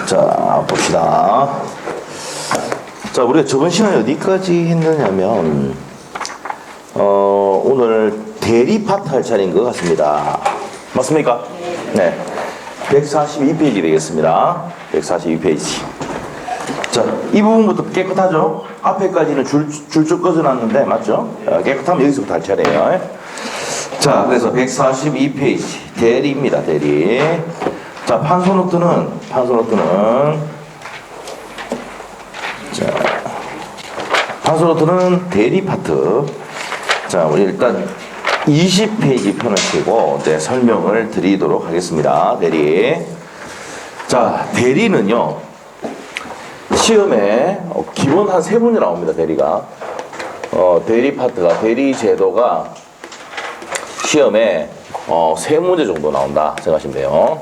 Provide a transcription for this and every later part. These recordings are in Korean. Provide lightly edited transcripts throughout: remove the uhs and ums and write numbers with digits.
자, 봅시다. 자, 우리가 저번 시간에 어디까지 했느냐면, 오늘 대리 파트 할 차례인 것 같습니다. 맞습니까? 네. 142페이지 되겠습니다. 142페이지. 자, 이 부분부터 깨끗하죠? 앞에까지는 줄줄 꺼져놨는데, 맞죠? 깨끗하면 여기서부터 할 차례예요. 자, 그래서 142페이지. 대리입니다, 대리. 자, 판소노트는, 판소노트는 대리 파트. 자, 우리 일단 20페이지 편을 치고 이제 설명을 드리도록 하겠습니다. 대리. 자, 대리는요, 시험에 기본 한 3문제 나옵니다, 대리가. 대리 파트가, 대리 제도가 시험에 3문제 정도 나온다 생각하시면 돼요.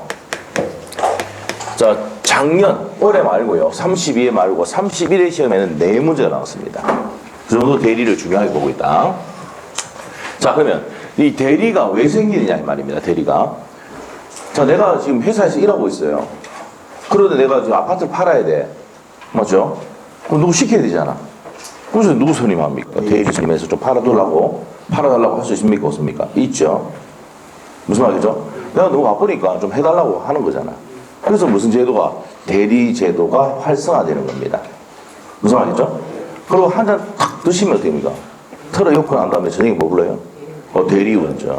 자, 작년, 올해 말고요. 32회 말고 31회 시험에는 4문제가 나왔습니다. 그 정도 대리를 중요하게 보고 있다. 자, 그러면 이 대리가 왜 생기느냐 이 말입니다. 대리가. 자, 내가 지금 회사에서 일하고 있어요. 그런데 내가 지금 아파트를 팔아야 돼. 맞죠? 그럼 누구 시켜야 되잖아. 그래서 누구 선임합니까? 대리 선임해서 좀 팔아달라고 할 수 있습니까? 없습니까? 있죠. 무슨 말이죠? 내가 너무 바쁘니까 좀 해달라고 하는 거잖아. 그래서 무슨 제도가? 대리 제도가 활성화되는 겁니다. 무슨 말이죠? 그리고 한 잔 탁 드시면 어떻게 됩니까? 털어 놓고 난 다음에 저녁에 뭐 불러요? 대리운전.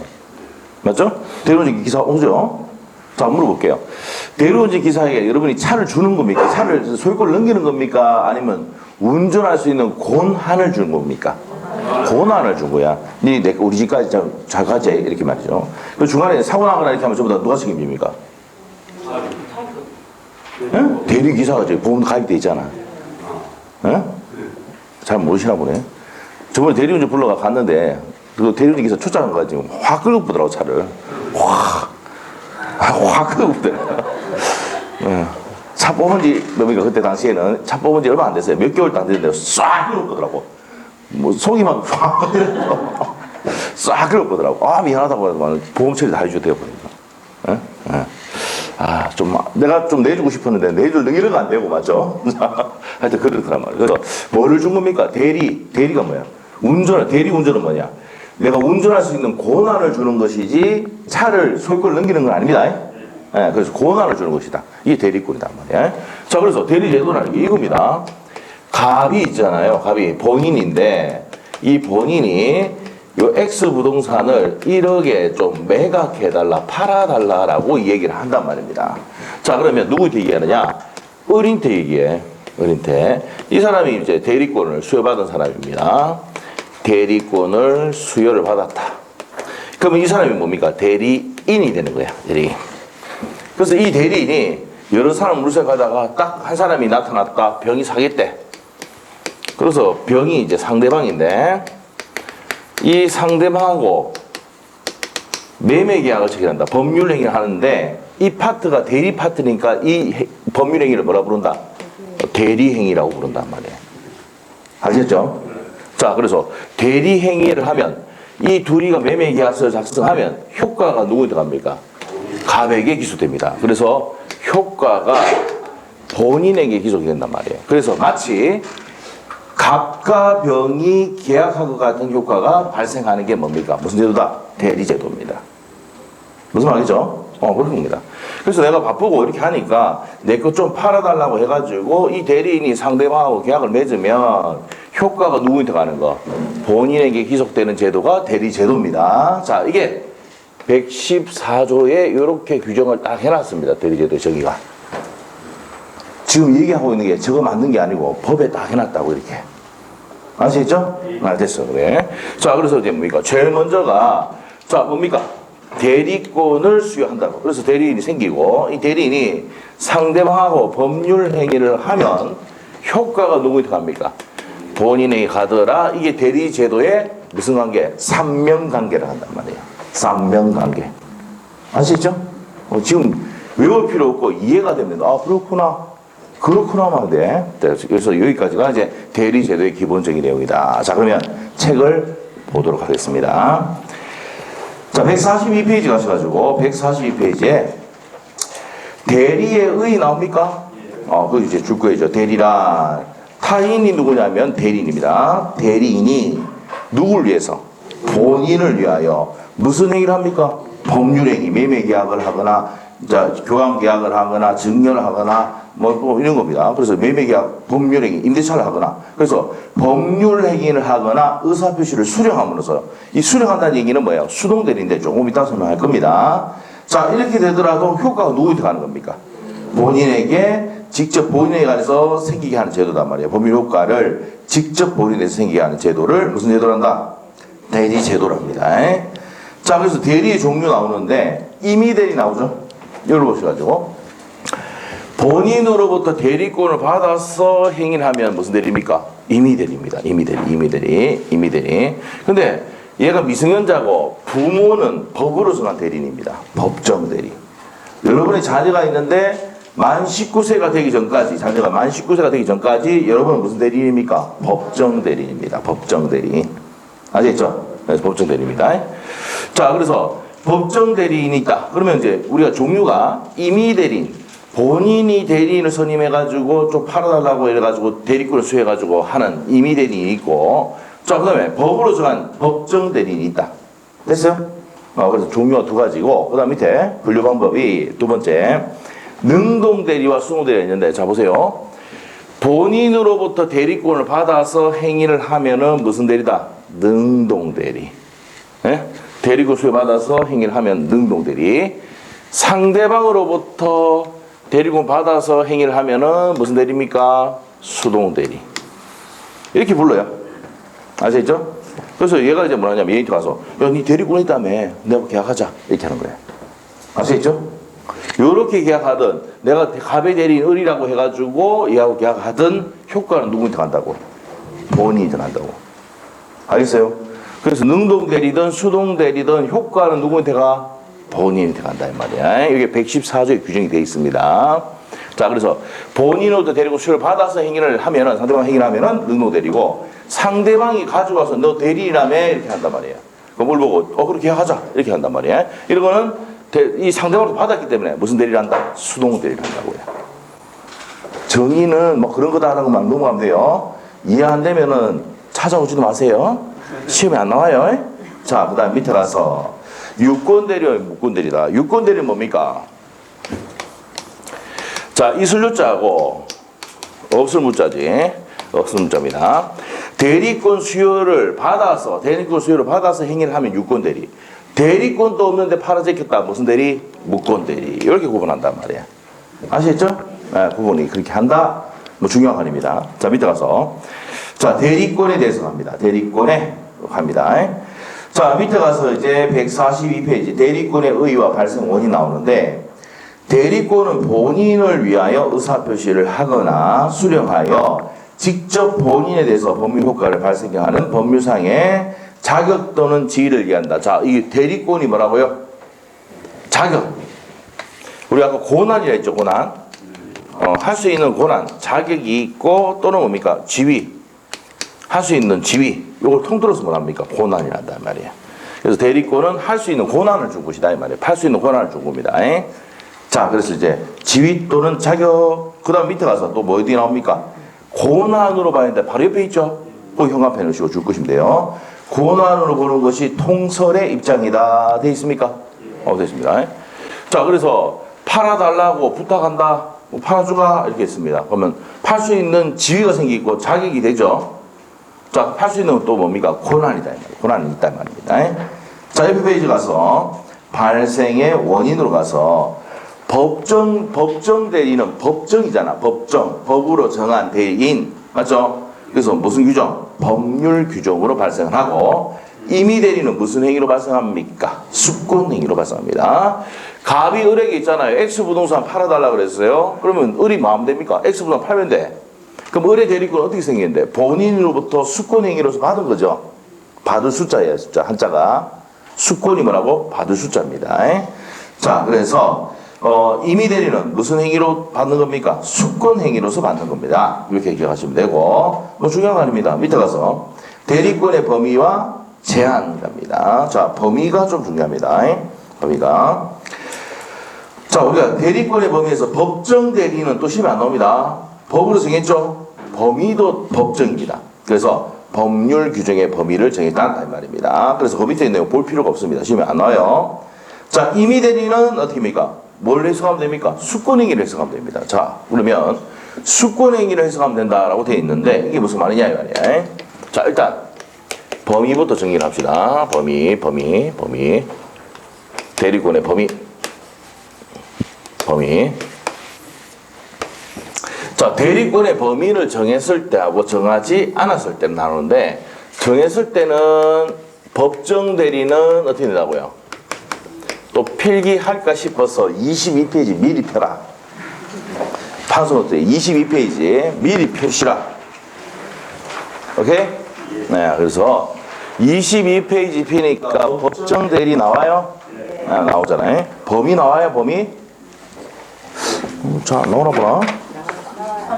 맞죠? 대리운전 기사 오죠? 자, 물어볼게요. 대리운전 기사에게 여러분이 차를 주는 겁니까? 차를 소유권을 넘기는 겁니까? 아니면 운전할 수 있는 권한을 주는 겁니까? 권한을 준 거야. 우리 집까지 잘 가지. 이렇게 말이죠. 그 중간에 사고 나거나 이렇게 하면 전부 다 누가 책임집니까? 응? 대리기사가 보험 가입돼 있잖아. 응? 잘 모르시나 보네. 저번에 대리운전 불러가 갔는데, 그 대리운전 기사 초짜는 거 지금 확 끄덕보더라고, 차를. 확 끄덕보더라고. 차 뽑은 지, 뭡니까? 그때 당시에는 차 뽑은 지 얼마 안 됐어요. 몇 개월도 안 됐는데, 싹 끄덕보더라고. 뭐, 속이 막 싹 끄덕보더라고. 미안하다고 해서 보험 처리 다 해줘도 돼요, 보니까. 내가 좀 내주고 싶었는데, 내줄 능력은 안 되고, 맞죠? 하여튼 그렇더란 말이에요. 그래서, 뭐를 준 겁니까? 대리가 뭐야? 대리 운전은 뭐냐? 내가 운전할 수 있는 권한을 주는 것이지, 차를 소유권을 넘기는 건 아닙니다. 그래서 권한을 주는 것이다. 이게 대리권이단 말이에요. 자, 그래서 대리 제도라는 게 이겁니다. 갑이 있잖아요. 갑이 본인인데, 이 본인이 요 X 부동산을 1억에 좀 매각해달라, 팔아달라라고 이 얘기를 한단 말입니다. 자, 그러면 누구한테 얘기하느냐? 어린테 얘기해. 어린테. 이 사람이 이제 대리권을 수여받은 사람입니다. 대리권을 수여를 받았다. 그러면 이 사람이 뭡니까? 대리인이 되는 거야. 대리인. 그래서 이 대리인이 여러 사람 물색하다가 딱 한 사람이 나타났다. 병이 사겠대. 그래서 병이 이제 상대방인데, 이 상대방하고 매매 계약을 체결한다. 법률 행위를 하는데, 이 파트가 대리 파트니까 이 법률 행위를 뭐라 부른다? 대리 행위라고 부른단 말이에요. 아시겠죠? 자, 그래서 대리 행위를 하면, 이 둘이가 매매 계약서를 작성하면 효과가 누구한테 갑니까? 갑에게 기소됩니다. 그래서 효과가 본인에게 기소가 된단 말이에요. 그래서 마치 갑과 병이 계약한 것 같은 효과가 발생하는 게 뭡니까? 무슨 제도다? 대리제도입니다. 무슨 말이죠? 그런 겁니다. 그래서 내가 바쁘고 이렇게 하니까 내 것 좀 팔아달라고 해가지고 이 대리인이 상대방하고 계약을 맺으면 효과가 누구한테 가는 거? 본인에게 기속되는 제도가 대리제도입니다. 자, 이게 114조에 이렇게 규정을 딱 해놨습니다. 대리제도의 정의가. 지금 얘기하고 있는 게 저거 맞는 게 아니고 법에 딱 해놨다고 이렇게. 아시겠죠? 됐어. 그래. 자, 그래서 이제 뭡니까? 제일 먼저가, 자, 뭡니까? 대리권을 수여한다고. 그래서 대리인이 생기고, 이 대리인이 상대방하고 법률 행위를 하면 효과가 누구한테 갑니까? 본인에게 가더라. 이게 대리제도의 무슨 관계? 삼명관계를 한단 말이에요. 삼명관계. 아시겠죠? 지금 외울 필요 없고 이해가 됩니다. 그렇구나 하면 돼. 그래서 여기까지가 이제 대리제도의 기본적인 내용이다. 자, 그러면 책을 보도록 하겠습니다. 자, 142페이지 가셔가지고 142페이지에 대리의 의 나옵니까? 그 이제 줄 거예요. 대리란. 타인이 누구냐면 대리인입니다. 대리인이 누굴 위해서? 본인을 위하여 무슨 행위를 합니까? 법률행위, 매매계약을 하거나, 자, 교환계약을 하거나, 증여를 하거나, 뭐 이런 겁니다. 그래서 매매계약, 법률행위, 임대차를 하거나, 그래서 법률행위를 하거나 의사표시를 수령함으로써, 이 수령한다는 얘기는 뭐예요? 수동대리인데 조금 이따 설명할 겁니다. 자, 이렇게 되더라도 효과가 누구한테 가는 겁니까? 본인에게 직접 본인에 관해서 생기게 하는 제도단 말이에요. 법률 효과를 직접 본인에서 생기게 하는 제도를 무슨 제도란다? 대리 제도랍니다. 자, 그래서 대리의 종류 나오는데 임의대리 나오죠? 이걸 보셔가지고 본인으로부터 대리권을 받아서 행위를 하면 무슨 대리입니까? 임의대리입니다. 임의대리. 근데 얘가 미성년자고 부모는 법으로 정한 대리인입니다. 법정대리. 여러분의 자녀가 있는데 만 19세가 되기 전까지, 자녀가 만 19세가 되기 전까지 여러분은 무슨 대리인입니까? 법정대리인입니다. 법정대리. 아시겠죠? 그래서 법정대리입니다. 자, 그래서 법정대리인이 있다. 그러면 이제 우리가 종류가 임의대리인, 본인이 대리인을 선임해가지고 좀 팔아달라고 해가지고 대리권을 수여해가지고 하는 임의대리인이 있고, 자, 그 다음에 법으로 정한 법정대리인이 있다. 됐어요? 그래서 종류가 두 가지고, 그 다음 밑에 분류 방법이 두 번째, 능동대리와 수동대리가 있는데, 자, 보세요. 본인으로부터 대리권을 받아서 행위를 하면은 무슨 대리다? 능동대리. 예? 대리권 수여받아서 행위를 하면 능동대리. 상대방으로부터 대리권 받아서 행위를 하면은 무슨 대리입니까? 수동대리. 이렇게 불러요. 아시겠죠? 그래서 얘가 이제 뭐냐면 얘한테 가서 야, 니 대리권 있다며. 내가 계약하자. 이렇게 하는 거예요. 아시겠죠? 요렇게 계약하든 내가 갑의 대리인 을이라고 해가지고 얘하고 계약하든 효과는 누구한테 간다고? 본인한테 간다고. 알겠어요? 그래서 능동대리든 수동대리든 효과는 누구한테 가? 본인한테 간다 이 말이야. 이게 114조에 규정이 되어 있습니다. 자, 그래서 본인으로부터 대리권 수여를 받아서 행위를 하면은, 상대방 행위를 하면은 능동대리고, 상대방이 가져와서 너 대리인이라며 이렇게 한단 말이에요. 그럼 뭘 보고 그렇게 계약하자 이렇게 한단 말이에요. 이런 거는 이 상대방으로 받았기 때문에 무슨 대리를 한다? 수동대리를 한다고요. 정의는 뭐 그런 거다 하는 것만 넘어가면 돼요. 이해 안 되면은 찾아오지도 마세요. 시험에 안 나와요. 자, 그 다음 밑에 가서 유권대리와 무권대리다. 유권대리는 뭡니까? 자, 있을 유자하고 없을 무자지. 없을 무자입니다. 대리권 수요를 받아서 행위를 하면 유권대리. 대리권도 없는데 팔아제꼈다. 무슨 대리? 무권대리. 이렇게 구분한단 말이야. 아시겠죠? 네, 구분이 그렇게 한다. 뭐 중요한 거 아닙니다. 자, 밑에 가서. 자, 대리권에 대해서 갑니다. 대리권에 갑니다. 자, 밑에 가서 이제 142페이지. 대리권의 의의와 발생 원인이 나오는데, 대리권은 본인을 위하여 의사표시를 하거나 수령하여 직접 본인에 대해서 법률 효과를 발생하는 법률상의 자격 또는 지위를 얘기한다. 자, 이 대리권이 뭐라고요? 자격. 우리 아까 고난이라 했죠, 고난. 할 수 있는 고난, 자격이 있고 또는 뭡니까? 지위. 할 수 있는 지위. 이걸 통틀어서 뭐랍니까? 고난이란단 말이에요. 그래서 대리권은 할 수 있는 고난을 준 것이다 이 말이에요. 팔 수 있는 고난을 준 겁니다. 자, 그래서 이제 지위 또는 자격. 그 다음 밑에 가서 또 뭐 어디 나옵니까? 고난으로 봐야 되는데 바로 옆에 있죠? 그 형광펜 넣으시고 줄 것이면 돼요. 고난으로 보는 것이 통설의 입장이다. 돼 있습니까? 돼 있습니다. 자, 그래서 팔아달라고 부탁한다. 뭐 팔아주가 이렇게 있습니다. 그러면 팔 수 있는 지위가 생기고 자격이 되죠. 자, 팔 수 있는 또 뭡니까? 고난이다. 고난이 있단 말입니다. 자, 옆에 페이지 가서 발생의 원인으로 가서 법정 대리는 법정이잖아. 법으로 정한 대리인. 맞죠? 그래서 무슨 규정? 법률 규정으로 발생을 하고, 임의 대리는 무슨 행위로 발생합니까? 수권 행위로 발생합니다. 갑이 을에게 있잖아요. X 부동산 팔아달라고 그랬어요. 그러면 을이 마음 됩니까? X 부동산 팔면 돼. 그럼 을의 대리권 어떻게 생기는데? 본인으로부터 수권 행위로서 받은 거죠. 받을 숫자예요. 숫자 한자가. 수권이 뭐라고? 받을 숫자입니다. 자, 그래서 임의 대리는 무슨 행위로 받는 겁니까? 수권 행위로서 받는 겁니다. 이렇게 기억하시면 되고, 뭐 중요한 거 아닙니다. 밑에 가서 대리권의 범위와 제한이랍니다. 자, 범위가 좀 중요합니다. 범위가. 자, 자, 우리가 대리권의 범위에서 법정 대리는 또 시험에 안 나옵니다. 법으로 정했죠? 범위도 법정입니다. 그래서 법률 규정의 범위를 정했다 이 말입니다. 그래서 그 밑에 있는 내용 볼 필요가 없습니다. 시험에 안 나와요. 자, 임의 대리는 어떻게 됩니까? 뭘 해석하면 됩니까? 수권행위를 해석하면 됩니다. 자, 그러면 수권행위를 해석하면 된다라고 되어 있는데 이게 무슨 말이냐 이 말이야. 자, 일단 범위부터 정리를 합시다. 범위. 대리권의 범위. 자, 대리권의 범위를 정했을 때하고 정하지 않았을 때는 나누는데, 정했을 때는 법정 대리는 어떻게 된다고요? 또 필기할까 싶어서 22페이지 미리 펴라. 판소노트에 22페이지 미리 펴시라. 오케이? 네, 그래서 22페이지 피니까 법정 대리 나와요? 네, 나오잖아요. 범위 나와요, 범위? 자, 나오나 보나?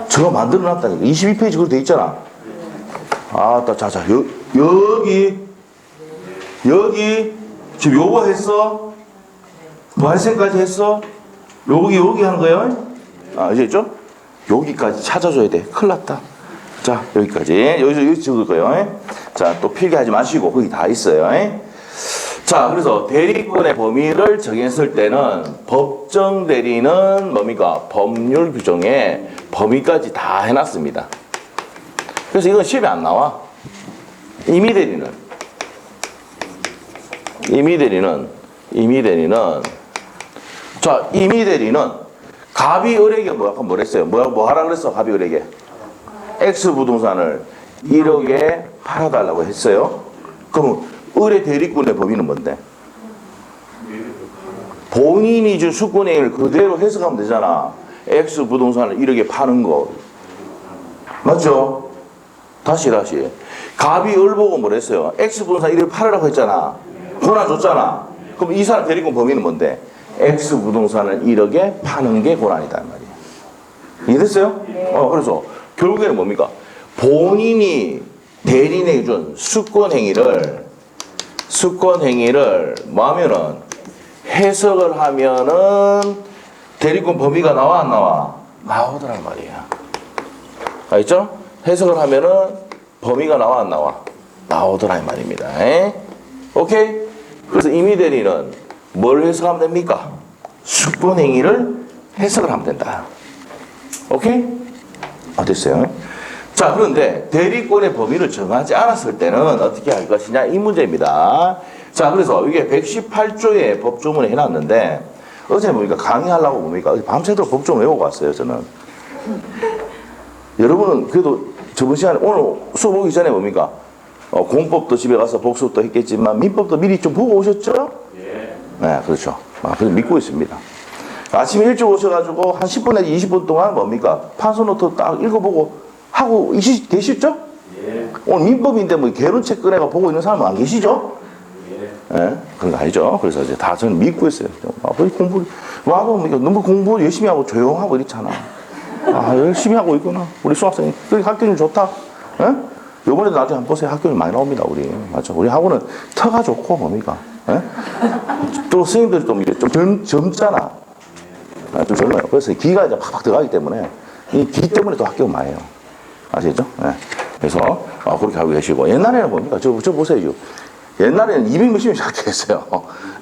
저거 만들어 놨다니까. 22페이지 그거 돼 있잖아. 아, 자, 여기, 지금 요거 했어? 발생까지 했어? 여기 하는 거예요? 아, 이제죠? 여기까지 찾아줘야 돼. 큰일 났다. 자, 여기까지. 여기 적을 거예요. 자, 또 필기하지 마시고, 거기 다 있어요. 자, 그래서 대리권의 범위를 정했을 때는 법정 대리는 뭡니까? 법률 규정에 범위까지 다 해놨습니다. 그래서 이건 시험에 안 나와. 임의 대리는 자, 임의 대리는 갑이 을에게 뭐 했어요? 뭐 하라 그랬어? 갑이 을에게 X 부동산을 1억에 팔아달라고 했어요. 그럼 을의 대리권의 범위는 뭔데? 본인이 준 수권행위를 그대로 해석하면 되잖아. X 부동산을 1억에 파는 거. 맞죠? 다시. 갑이 을 보고 뭘 했어요? X 부동산 1억에 팔으라고 했잖아. 권한 줬잖아. 그럼 이 사람 대리권 범위는 뭔데? X 부동산을 1억에 파는 게 권한이다 말이야. 이해됐어요? 네. 그래서 결국에는 뭡니까? 본인이 대리인에게 준 수권행위를 뭐 하면은 해석을 하면은 대리권 범위가 나와 안 나와? 나오더란 말이야. 알겠죠? 해석을 하면은 범위가 나와 안 나와? 나오더란 말입니다. 오케이? 그래서 임의 대리는 뭘 해석하면 됩니까? 수권행위를 해석을 하면 된다. 오케이? 됐어요? 자, 그런데 대리권의 범위를 정하지 않았을 때는 어떻게 할 것이냐 이 문제입니다. 자, 그래서 이게 118조의 법조문에 해놨는데 어제 보니까 강의하려고 봅니까? 밤새도록 법조문 외우고 왔어요, 저는. 여러분은 그래도 저번 시간에 오늘 수업 오기 전에 뭡니까? 공법도 집에 가서 복습도 했겠지만 민법도 미리 좀 보고 오셨죠? 예. 네, 그렇죠. 그래서 믿고 있습니다. 아침에 일찍 오셔가지고 한 10분 내지 20분 동안 뭡니까? 판소노트 딱 읽어보고 하고 계시죠? 예. 오늘 민법인데 뭐 개론책 꺼내가 보고 있는 사람은 안 계시죠? 예. 네, 그런 거 아니죠? 그래서 이제 다 저는 믿고 있어요. 공부, 와도 너무 공부 열심히 하고 조용하고 이렇잖아. 열심히 하고 있구나. 우리 수학생이. 학교는 좋다. 예? 요번에도 나중에 한번 보세요. 학교는 많이 나옵니다, 우리. 맞죠? 우리 학원은 터가 좋고, 뭡니까? 예? 또 선생님들이 좀 젊잖아. 좀 젊어요. 그래서 기가 이제 팍팍 들어가기 때문에, 이 기 때문에 또 학교가 많아요. 아시겠죠? 예. 그래서, 그렇게 하고 계시고. 옛날에는 뭡니까? 저 보세요. 옛날에는 200명씩 학교했어요.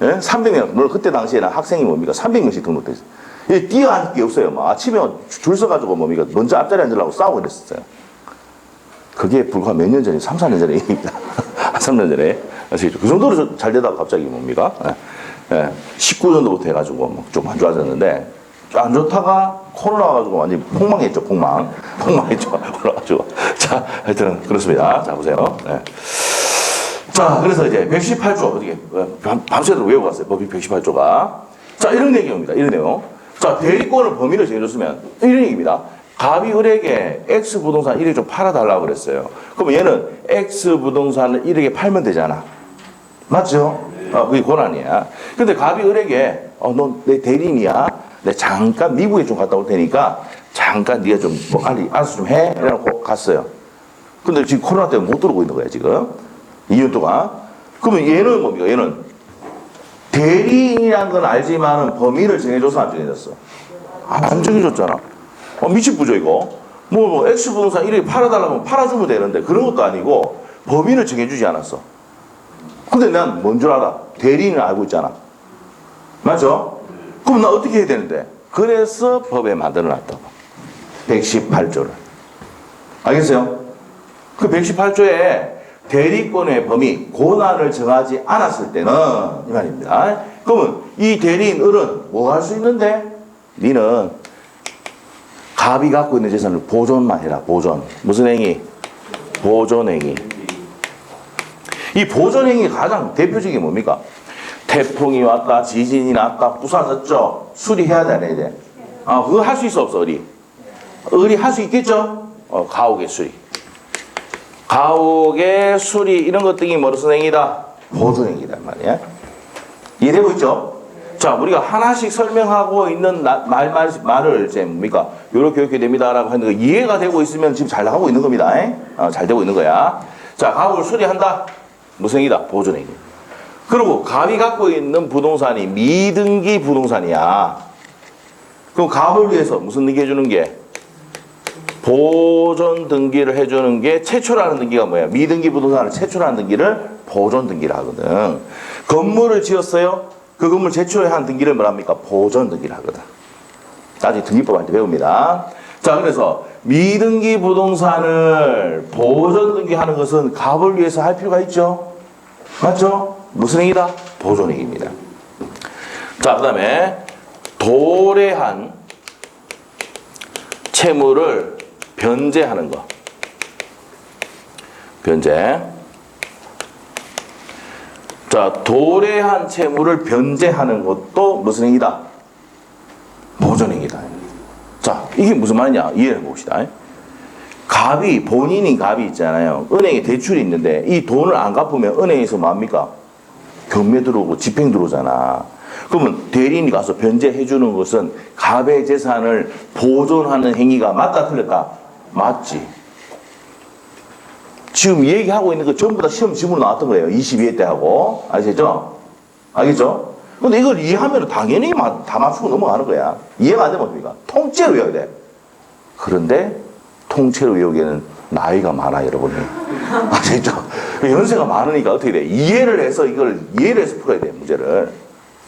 예? 300명. 물론 그때 당시에는 학생이 뭡니까? 300명씩 등록됐어요. 뛰어앉을 게 없어요. 아침에 줄 서가지고 뭡니까? 먼저 앞자리에 앉으려고 싸우고 그랬었어요. 그게 불과 몇 년 전에, 3, 4년 전에 얘기입니다. 3년 전에. 아시겠죠? 그 정도로 잘 되다가 갑자기 뭡니까? 19년도부터 해가지고 좀 안 좋아졌는데, 안 좋다가 코로나 와가지고 완전히 폭망했죠, 폭망했죠. 올라가지고. 자, 하여튼, 그렇습니다. 자, 보세요. 네. 자, 그래서 이제 118조, 어떻게, 밤새도록 외우고 갔어요. 법이 118조가. 자, 이런 내용입니다. 이런 내용. 자, 대리권을 범위를 정해줬으면, 이런 얘기입니다. 갑이 을에게 X 부동산 1억 좀 팔아달라고 그랬어요. 그러면 얘는 X 부동산을 1억에 팔면 되잖아. 맞죠? 그게 권한이야. 근데 갑이 을에게, 너 내 대리인이야. 내 잠깐 미국에 좀 갔다 올 테니까, 잠깐 네가 좀, 알아서 좀 해. 이래놓고 갔어요. 근데 지금 코로나 때문에 못 들어오고 있는 거야, 지금. 2년 동안. 그러면 얘는 뭡니까? 얘는 대리인이란 건 알지만은 범위를 정해줘서 안 정해졌어? 안 정해줬잖아. 미친부죠 이거. 뭐 X 부동산 이렇게 팔아달라면 팔아주면 되는데 그런 것도 아니고 범위를 정해주지 않았어. 근데 난 뭔 줄 알아? 대리인을 알고 있잖아. 맞죠? 그럼 나 어떻게 해야 되는데? 그래서 법에 만들어놨다고. 118조를. 알겠어요? 그 118조에 대리권의 범위, 고난을 정하지 않았을 때는 이 말입니다. 그러면 이 대리인 을은 뭐 할 수 있는데? 니는 갑이 갖고 있는 재산을 보존만 해라. 보존. 무슨 행위? 보존행위. 이 보존행위 가장 대표적인 게 뭡니까? 태풍이 왔다, 지진이 났다, 부사졌죠? 수리해야 돼, 안 해야 돼? 그거 할 수 있어, 없어, 을이? 을이 할 수 있겠죠? 가옥의 수리. 가옥의 수리, 이런 것 등이 무슨 행위다? 보존행위란 말이야. 이해되고 있죠? 자, 우리가 하나씩 설명하고 있는 말을 이제 뭡니까? 요렇게 됩니다라고 하는 거 이해가 되고 있으면 지금 잘 나가고 있는 겁니다. 잘 되고 있는 거야. 자, 가옥을 수리한다. 무슨 행위다? 보존행위. 그리고 갑이 갖고 있는 부동산이 미등기 부동산이야. 그럼 갑을 위해서 무슨 등기 해주는 게? 보존 등기를 해주는 게 최초라는 등기가 뭐야? 미등기 부동산을 최초라는 등기를 보존 등기를 하거든. 건물을 지었어요? 그 건물 제초에 한 등기를 뭐랍니까? 보존 등기를 하거든. 나중에 등기법 할 때 배웁니다. 자, 그래서 미등기 부동산을 보존 등기하는 것은 갑을 위해서 할 필요가 있죠? 맞죠? 무슨 행위다? 보존 행위입니다. 자, 그 다음에 도래한 채무를 변제하는 거. 변제. 자, 도래한 채무를 변제하는 것도 무슨 행위다? 보존 행위다. 자, 이게 무슨 말이냐? 이해해 봅시다. 갑이, 본인이 갑이 있잖아요. 은행에 대출이 있는데 이 돈을 안 갚으면 은행에서 뭡니까? 경매 들어오고 집행 들어오잖아. 그러면 대리인이 가서 변제해 주는 것은 갑의 재산을 보존하는 행위가 맞다 틀렸다? 맞지. 지금 얘기하고 있는 거 전부 다 시험 지문으로 나왔던 거예요. 22회 때 하고. 아시죠? 알겠죠? 근데 이걸 이해하면 당연히 다 맞추고 넘어가는 거야. 이해가 안 되면 어떡합니까? 통째로 외워야 돼. 그런데 통째로 외우기에는 나이가 많아, 여러분이. 아시죠? 연세가 많으니까 어떻게 돼? 이해를 해서 풀어야 돼, 문제를.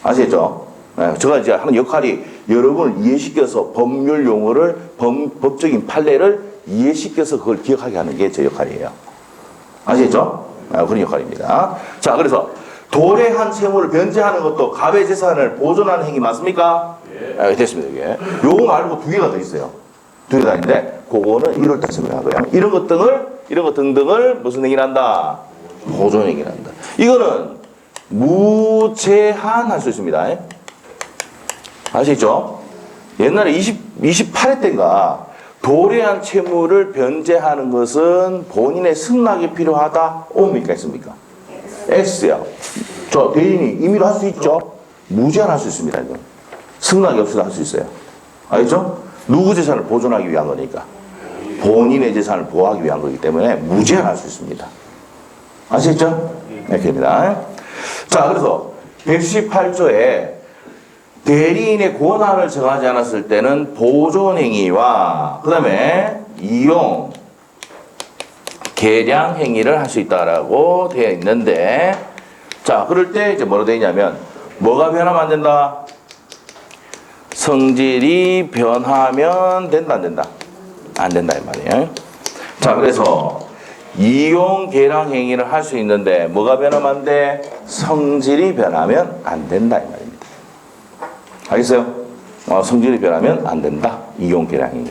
아시죠? 네, 제가 이제 하는 역할이 여러분을 이해시켜서 법률 용어를, 법적인 판례를 이해시켜서 그걸 기억하게 하는 게 제 역할이에요. 아시죠? 그런 역할입니다. 자, 그래서 도래한 채무를 변제하는 것도 갑의 재산을 보존하는 행위 맞습니까? 예. 됐습니다, 이게. 요거 말고 두 개가 더 있어요. 두 개가 있는데, 그거는 1월 때 설명하고요. 이런 것 등등을 무슨 행위를 한다? 보존 행위를 한다. 이거는 무제한 할 수 있습니다. 아시죠? 옛날에 28회 때인가 도래한 채무를 변제하는 것은 본인의 승낙이 필요하다? 옵니까? 있습니까? X야. 저 대리인이 임의로 할 수 있죠? 무제한 할 수 있습니다. 이건. 승낙이 없이도 할 수 있어요. 알겠죠? 누구 재산을 보존하기 위한 거니까. 본인의 재산을 보호하기 위한 거기 때문에 무제한 할 수 있습니다. 아시겠죠? 이렇게입니다. 자, 그래서 118조에 대리인의 권한을 정하지 않았을 때는 보존행위와 그 다음에 이용, 계량 행위를 할 수 있다라고 되어 있는데, 자, 그럴 때 이제 뭐로 되어 있냐면, 뭐가 변하면 안 된다? 성질이 변하면 된다, 안 된다? 안 된다, 이 말이에요. 자, 그래서 이용, 계량 행위를 할 수 있는데, 뭐가 변하면 안 돼? 성질이 변하면 안 된다, 이 말입니다. 알겠어요? 성질이 변하면 안 된다. 이용, 계량 행위.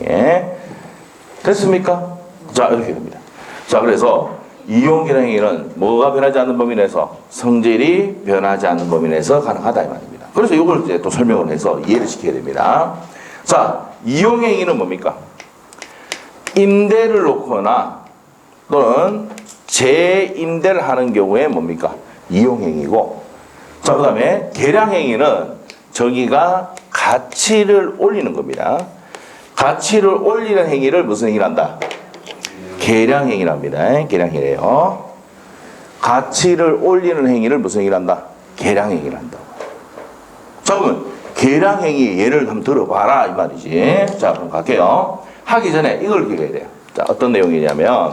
됐습니까? 자, 이렇게 됩니다. 자, 그래서 이용, 계량 행위는 뭐가 변하지 않는 범위 내에서 성질이 변하지 않는 범위 내에서 가능하다 이 말입니다. 그래서 이걸 이제 또 설명을 해서 이해를 시켜야 됩니다. 자, 이용 행위는 뭡니까? 임대를 놓거나 또는 재임대를 하는 경우에 뭡니까? 이용 행위고, 자, 그 다음에 계량 행위는 저기가 가치를 올리는 겁니다. 가치를 올리는 행위를 무슨 행위를 한다? 계량 행위랍니다. 계량 행위래요. 가치를 올리는 행위를 무슨 행위를 한다? 계량 행위를 한다. 자, 그러면 계량행위 예를 한번 들어봐라 이 말이지. 자, 그럼 갈게요. 하기 전에 이걸 기억해야 돼요. 자, 어떤 내용이냐면,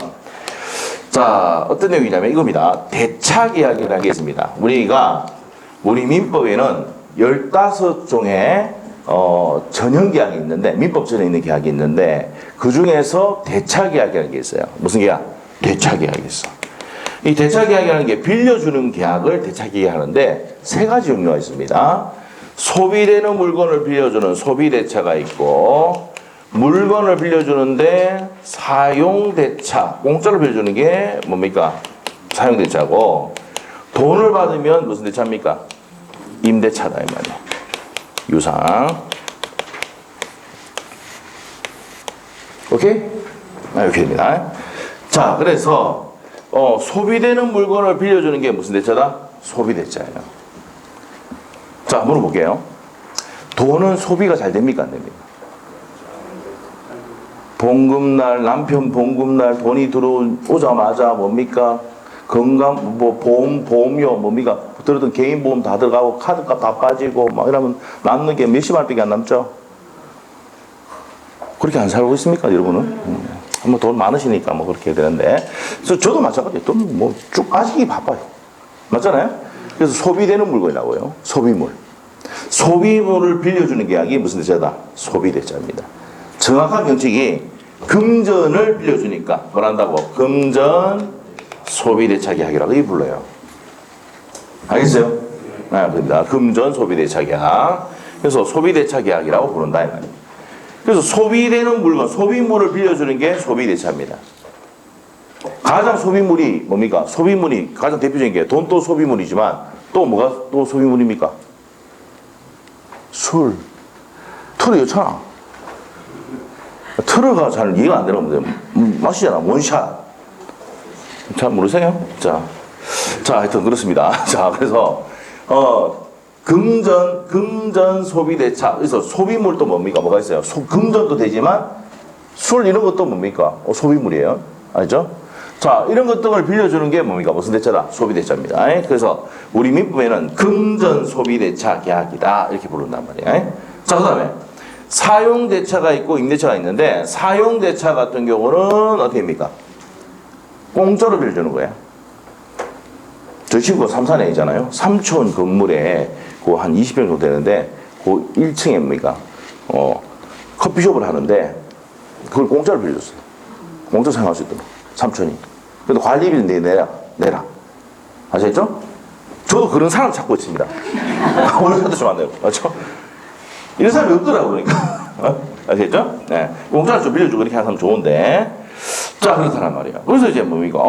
자, 어떤 내용이냐면 이겁니다. 대차계약이라는 게 있습니다. 우리 민법에는 15종의 전형계약이 있는데, 민법전에 있는 계약이 있는데, 그 중에서 대차계약이라는 게 있어요. 무슨 계약? 대차계약이 있어. 이 대차계약이라는 게 빌려주는 계약을 대차계약 하는데, 세 가지 종류가 있습니다. 소비되는 물건을 빌려주는 소비대차가 있고, 물건을 빌려주는데 사용대차, 공짜로 빌려주는 게 뭡니까? 사용대차고, 돈을 받으면 무슨 대차입니까? 임대차다 이 말이에요. 유상. 오케이? 이렇게 됩니다. 자, 그래서 소비되는 물건을 빌려주는 게 무슨 대차다? 소비대차예요. 자, 물어볼게요. 돈은 소비가 잘 됩니까? 안 됩니까? 봉급날, 남편 봉급날 돈이 들어오자마자 뭡니까? 건강, 보험료 뭡니까? 들었던 개인 보험 다 들어가고 카드값 다 빠지고 막 이러면 남는 게 몇십만 원밖에 안 남죠? 그렇게 안 살고 있습니까, 여러분은? 뭐 돈 많으시니까 뭐 그렇게 되는데. 그래서 저도 마찬가지예요. 돈 뭐 쭉 빠지기 바빠요. 맞잖아요? 그래서 소비되는 물건이라고요. 소비물. 소비물을 빌려주는 계약이 무슨 대차다? 소비대차입니다. 정확한 명칭이 금전을 빌려주니까 뭘 한다고? 금전 소비대차 계약이라고 불러요. 알겠어요? 그럽니다. 금전 소비대차 계약. 그래서 소비대차 계약이라고 부른다 이 말이에요. 그래서 소비되는 물건, 소비물을 빌려주는 게 소비대차입니다. 가장 소비물이 뭡니까? 소비물이 가장 대표적인 게 돈도 소비물이지만 또 뭐가 또 소비물입니까? 술. 틀어 좋잖아. 틀어가 잘 이해가 안 되는 건데 마시잖아. 원샷. 잘 모르세요? 자, 하여튼 그렇습니다. 자, 그래서 금전 소비대차. 그래서 소비물도 뭡니까? 뭐가 있어요? 금전도 되지만 술 이런 것도 뭡니까? 소비물이에요. 알죠? 자, 이런 것들을 빌려주는 게 뭡니까? 무슨 대차다? 소비대차입니다. 그래서 우리 민법에는 금전 소비대차 계약이다 이렇게 부른단 말이에요. 자, 그 다음에 사용대차가 있고 임대차가 있는데, 사용대차 같은 경우는 어떻게 합니까? 공짜로 빌려주는 거야. 저 친구가 삼산에 있잖아요. 삼촌 건물에 그 한 20평 정도 되는데 그 1층에 뭡니까? 커피숍을 하는데 그걸 공짜로 빌려줬어요. 공짜 사용할 수 있도록. 삼촌이. 그래도 관리비는 내라. 아시겠죠? 저도 그런 사람 찾고 있습니다. 오늘도 좀 안 돼요. 맞죠? 이런 사람이 없더라고, 그러니까. 아시겠죠? 네. 공짜로 좀 빌려주고 이렇게 하면 좋은데. 자, 그렇다란 말이야. 그래서 이제 뭡니까?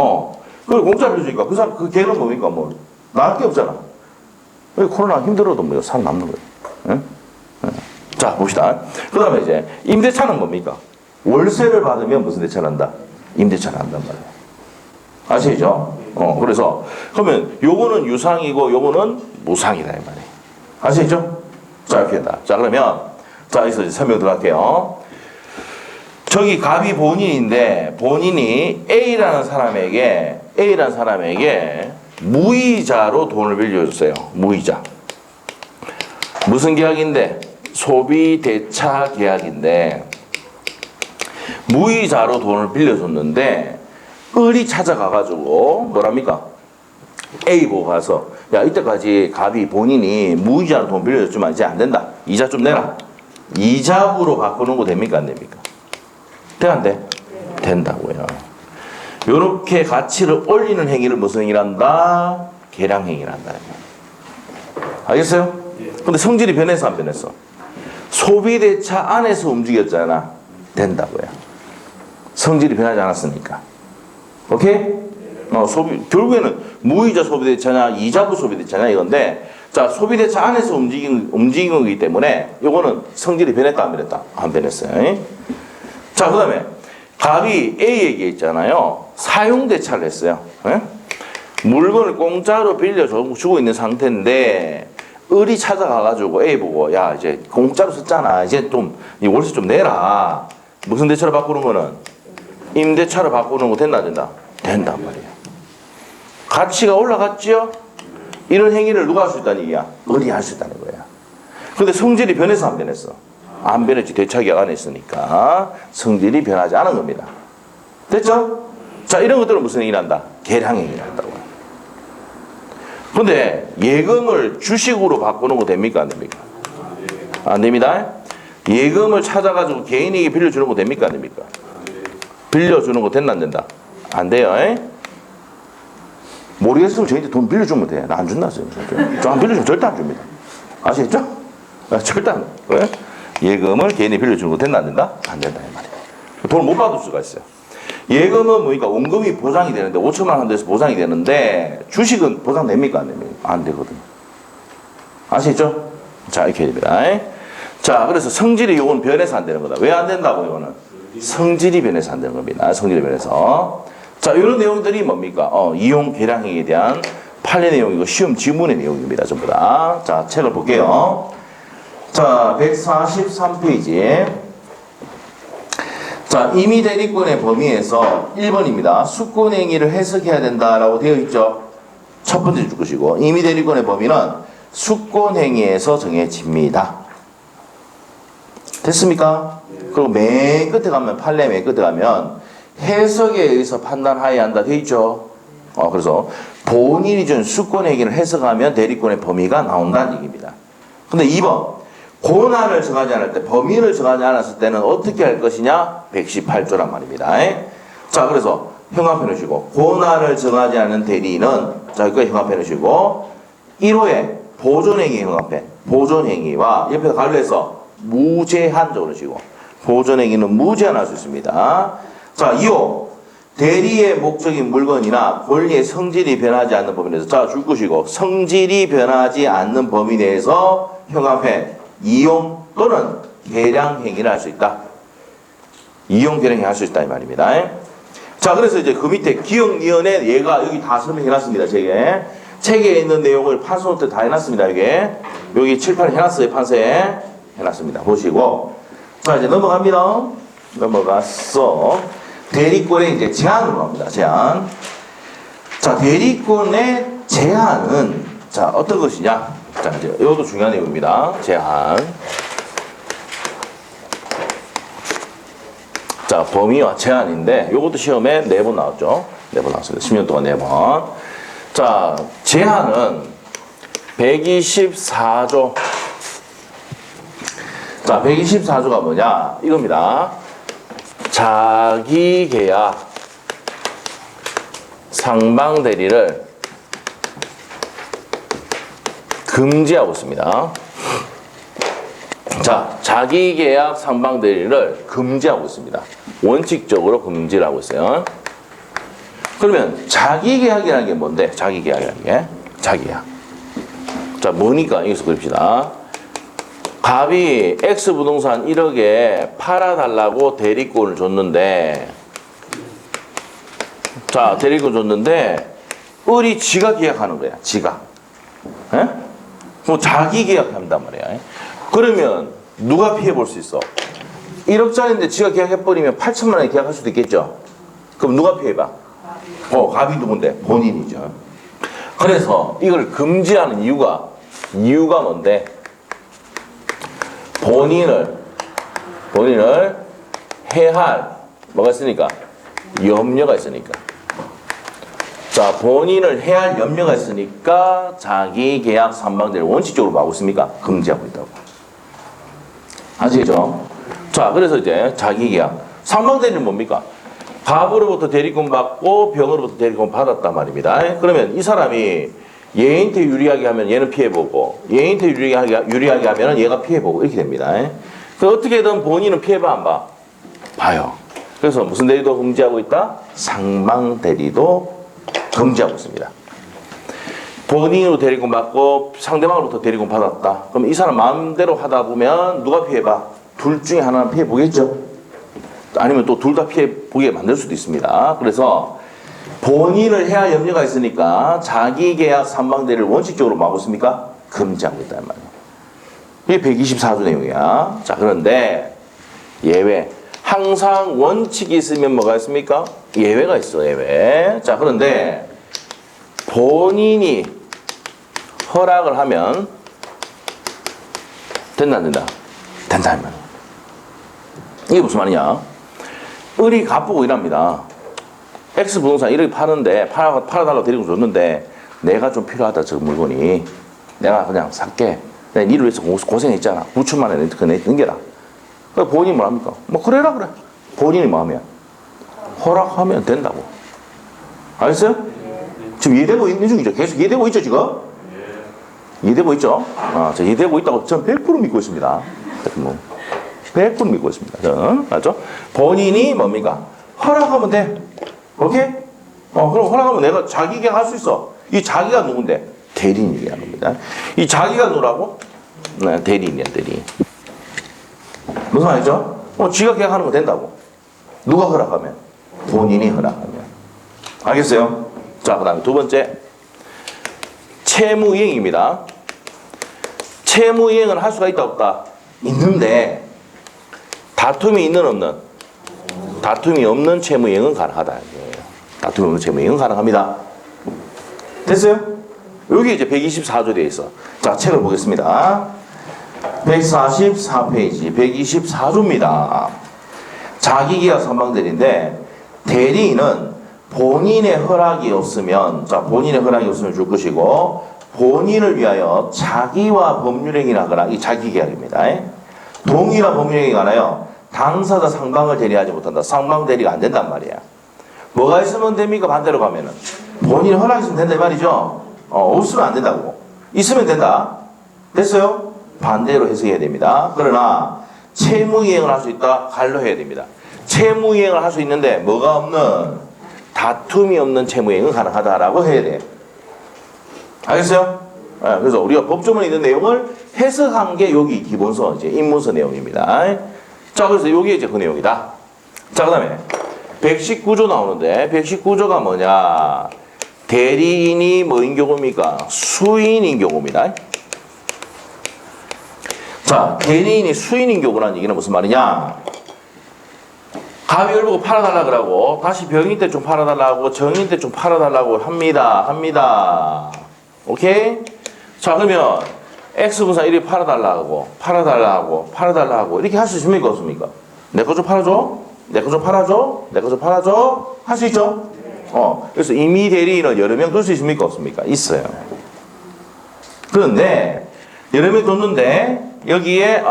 그걸 공짜로 빌려주니까 그 사람, 그 걔는 뭡니까? 뭐, 나을 게 없잖아. 코로나 힘들어도 뭐, 살아남는 거예요. 네? 네. 자, 봅시다. 그 다음에 이제, 임대차는 뭡니까? 월세를 받으면 무슨 대차를 한다? 임대차를 한단 말이야. 아시죠? 그래서, 그러면 요거는 유상이고 요거는 무상이다, 이 말이에요. 아시죠? 자, 이렇게 한다. 자, 그러면, 자, 여기서 이제 설명 들어갈게요. 저기 갑이 본인인데, 본인이 A라는 사람에게 무이자로 돈을 빌려줬어요. 무이자. 무슨 계약인데? 소비대차 계약인데, 무이자로 돈을 빌려줬는데, 을이 찾아가가지고, 뭐랍니까? A 보고 가서, 야, 이때까지 갑이 본인이 무이자로 돈 빌려줬지만 이제 안 된다. 이자 좀 내라. 이자부로 바꾸는 거 됩니까? 안 됩니까? 돼, 안 돼? 된다고요. 요렇게 가치를 올리는 행위를 무슨 행위를 한다? 계량행위를 한다. 알겠어요? 근데 성질이 변해서 안 변했어? 소비대차 안에서 움직였잖아. 된다고요. 성질이 변하지 않았으니까. 오케이? 결국에는 무이자 소비대차냐, 이자부 소비대차냐 이건데, 자, 소비대차 안에서 움직이는 거기 때문에, 요거는 성질이 변했다, 안 변했다? 안 변했어요. 자, 그 다음에, 갑이 A에게 있잖아요. 사용대차를 했어요. 물건을 공짜로 빌려주고 있는 상태인데, 을이 찾아가가지고 A 보고, 야, 이제 공짜로 썼잖아. 이제 좀, 이 월세 좀 내라. 무슨 대차로 바꾸는 거는? 임대차로 바꾸는 거 된다, 안 된다? 된단 말이에요. 가치가 올라갔지요? 이런 행위를 누가 할 수 있다는 얘기야? 을이 할 수 있다는 거야. 근데 성질이 변해서 안 변했어? 안 변했지. 대차계약 안에 있으니까 성질이 변하지 않은 겁니다. 됐죠? 자, 이런 것들은 무슨 행위를 한다? 계량행위를 한다고. 근데 예금을 주식으로 바꾸는 거 됩니까? 안 됩니까? 안 됩니다. 예금을 찾아가지고 개인에게 빌려주는 거 됩니까? 안 됩니까? 빌려주는 거 된다 안 된다? 안 돼요. 모르겠으면 저희한테 돈 빌려주면 돼. 나 안 준다. 저 안 빌려주면 절대 안 줍니다. 아시겠죠? 절대 안 돼. 예금을 개인이 빌려주는 거 된다 안 된다? 안 된다 이 말이에요. 돈을 못 받을 수가 있어요. 예금은 뭐니까 원금이 보장이 되는데 5천만 원 돼서 보장이 되는데 주식은 보장됩니까? 안 됩니까? 안 되거든요. 아시겠죠? 자, 이렇게 됩니다. 자, 그래서 성질이 요건 변해서 안 되는 거다. 왜 안 된다고 이거는? 성질이 변해서 안 되는 겁니다. 성질이 변해서. 자, 이런 내용들이 뭡니까? 이용 계량행위에 대한 판례 내용이고 시험 지문의 내용입니다. 전부 다. 자, 책을 볼게요. 자, 143페이지. 자, 임의 대리권의 범위에서 1번입니다. 수권행위를 해석해야 된다라고 되어 있죠. 첫 번째 줄 것이고, 임의 대리권의 범위는 수권행위에서 정해집니다. 됐습니까? 그리고 맨 끝에 가면, 판례 맨 끝에 가면 해석에 의해서 판단하여야 한다 되어 있죠. 그래서 본인이 준 수권행위를 해석하면 대리권의 범위가 나온다는 얘기입니다. 근데 2번. 고난을 정하지 않을 때, 범위를 정하지 않았을 때는 어떻게 할 것이냐? 118조란 말입니다. 자, 그래서 형합해 놓으시고, 고난을 정하지 않은 대리인은, 자, 여기까지 형합해 놓으시고, 1호에 보존행위 형합해. 보존행위와 옆에서 관련해서 무제한 적어놓으시고, 보존행위는 무제한할 수 있습니다. 자, 2호. 대리의 목적인 물건이나 권리의 성질이 변하지 않는 범위 내에서, 자, 줄 것이고, 성질이 변하지 않는 범위 내에서 형합해. 이용 또는 계량 행위를 할 수 있다. 이용 계량 행위 할 수 있다 이 말입니다. 자, 그래서 이제 그 밑에 기억위원회 얘가 여기 다 설명해놨습니다. 책에 있는 내용을 판서노트 다 해놨습니다. 여기 칠판 해놨어요. 판서에 해놨습니다. 보시고, 자, 이제 넘어갑니다. 넘어갔어. 대리권의 이제 제한으로 갑니다. 제한. 자, 대리권의 제한은 자, 어떤 것이냐? 자, 이제 이것도 중요한 내용입니다. 제한. 자, 범위와 제한인데 이것도 시험에 4번 나왔죠. 4번 나왔습니다. 10년 동안 4번. 자, 제한은 124조. 자, 124조가 뭐냐? 이겁니다. 자기계약 상방대리를 금지하고 있습니다. 자, 자기계약 상방대리를 금지하고 있습니다. 원칙적으로 금지를 하고 있어요. 그러면 자기계약이라는 게 뭔데? 자기계약이라는 게 자기계약. 자, 뭐니까 여기서 그립시다. 갑이 X부동산 1억에 팔아달라고 대리권을 줬는데, 자, 대리권 줬는데 을이 지가 계약하는 거야. 지가. 뭐 자기 계약한단 말이야. 그러면 누가 피해 볼 수 있어? 1억짜리인데 지가 계약해버리면 8천만 원에 계약할 수도 있겠죠. 그럼 누가 피해봐? 갑이 누군데? 본인이죠. 그래서 이걸 금지하는 이유가 뭔데? 본인을 해할 뭐가 있으니까? 염려가 있으니까. 자, 본인을 해할 염려가 있으니까 자기 계약 상방대리를 원칙적으로 뭐 하고 있습니까? 금지하고 있다고. 아시겠죠? 자, 그래서 이제 자기 계약 상방대리는 뭡니까? 갑으로부터 대리권 받고 병으로부터 대리권 받았단 말입니다. 그러면 이 사람이 얘한테 유리하게 하면 얘는 피해보고, 얘한테 유리하게 하면 얘가 피해보고 이렇게 됩니다. 그래서 어떻게든 본인은 피해봐 안 봐? 봐요. 그래서 무슨 대리도 금지하고 있다? 상방대리도 금지하고 있습니다. 본인으로 대리권 받고 상대방으로부터 대리권 받았다. 그럼 이 사람 마음대로 하다 보면 누가 피해봐? 둘 중에 하나는 피해 보겠죠. 아니면 또 둘 다 피해 보게 만들 수도 있습니다. 그래서 본인을 해야 염려가 있으니까 자기 계약 상방대리를 원칙적으로 뭐 하고 있습니까? 금지하고 있단 말이에요. 이게 124조 내용이야. 자, 그런데 예외. 항상 원칙이 있으면 뭐가 있습니까? 예외가 있어, 예외. 자, 그런데 본인이 허락을 하면 된다, 안 된다? 된다, 이 말이야. 이게 무슨 말이냐? 을이 갚고 이랍니다. X 부동산 1억 파는데, 팔아달라고 데리고 줬는데, 내가 좀 필요하다, 저 물건이. 내가 그냥 살게. 내가 니를 위해서 고생했잖아. 9천만 원에 넘겨라. 그래, 본인이 뭐 합니까? 뭐, 그래라, 그래. 본인이 뭐 하면? 허락하면 된다고. 알겠어요? 지금 이해되고 있는 중이죠? 계속 이해되고 있죠, 지금? 이해되고 있죠? 저 이해되고 있다고 저는 100% 믿고 있습니다. 뭐, 100% 믿고 있습니다. 저는. 맞죠? 본인이 뭡니까? 허락하면 돼. 오케이? 그럼 허락하면 내가 자기 계약할 수 있어. 이 자기가 누군데? 대리인 얘기하는 겁니다. 이 자기가 누구라고? 네, 대리인이야, 대리인. 무슨 말이죠? 지가 계약하는 거 된다고. 누가 허락하면? 본인이 허락하면. 알겠어요? 자, 그 다음에 두 번째. 채무이행입니다. 채무이행을 할 수가 있다, 없다? 있는데, 다툼이 있는, 없는? 다툼이 없는 채무이행은 가능하다. 다툼이 없는 채무이행은 가능합니다. 됐어요? 여기 이제 124조 되어 있어. 자, 책을 보겠습니다. 144페이지, 124조입니다. 자기계약 선방대리인데, 대리인은 본인의 허락이 없으면, 자, 본인의 허락이 없으면 줄 것이고, 본인을 위하여 자기와 법률행위를 하거나, 이 자기계약입니다. 동의와 법률행위가 하나요? 당사자 상방을 대리하지 못한다. 상방 대리가 안 된단 말이야. 뭐가 있으면 됩니까? 반대로 가면은. 본인이 허락이 있으면 된다, 이 말이죠? 없으면 안 된다고. 있으면 된다. 됐어요? 반대로 해석해야 됩니다. 그러나, 채무이행을 할 수 있다? 갈로 해야 됩니다. 채무이행을 할 수 있는데, 뭐가 없는? 다툼이 없는 채무이행은 가능하다라고 해야 돼. 알겠어요? 그래서 우리가 법조문에 있는 내용을 해석한 게 여기 기본서, 이제 입문서 내용입니다. 자, 그래서 여기 이제 그 내용이다. 자, 그 다음에 119조 나오는데, 119조가 뭐냐? 대리인이 뭐인 경우입니까? 수인인 경우입니다. 자, 대리인이 수인인 경우라는 얘기는 무슨 말이냐? 갑이을 보고 팔아달라 그러고, 다시 병인 때 좀 팔아달라고, 정인 때 좀 팔아달라고 합니다. 오케이? 자, 그러면 X분사 1이 팔아달라고, 이렇게 할 수 있습니까? 없습니까? 내 거 좀 팔아줘? 내 거 좀 팔아줘? 내 거 좀 팔아줘? 할 수 있죠? 그래서 임의 대리인은 여러 명 둘 수 있습니까? 없습니까? 있어요. 그런데, 여러 명 뒀는데, 여기에,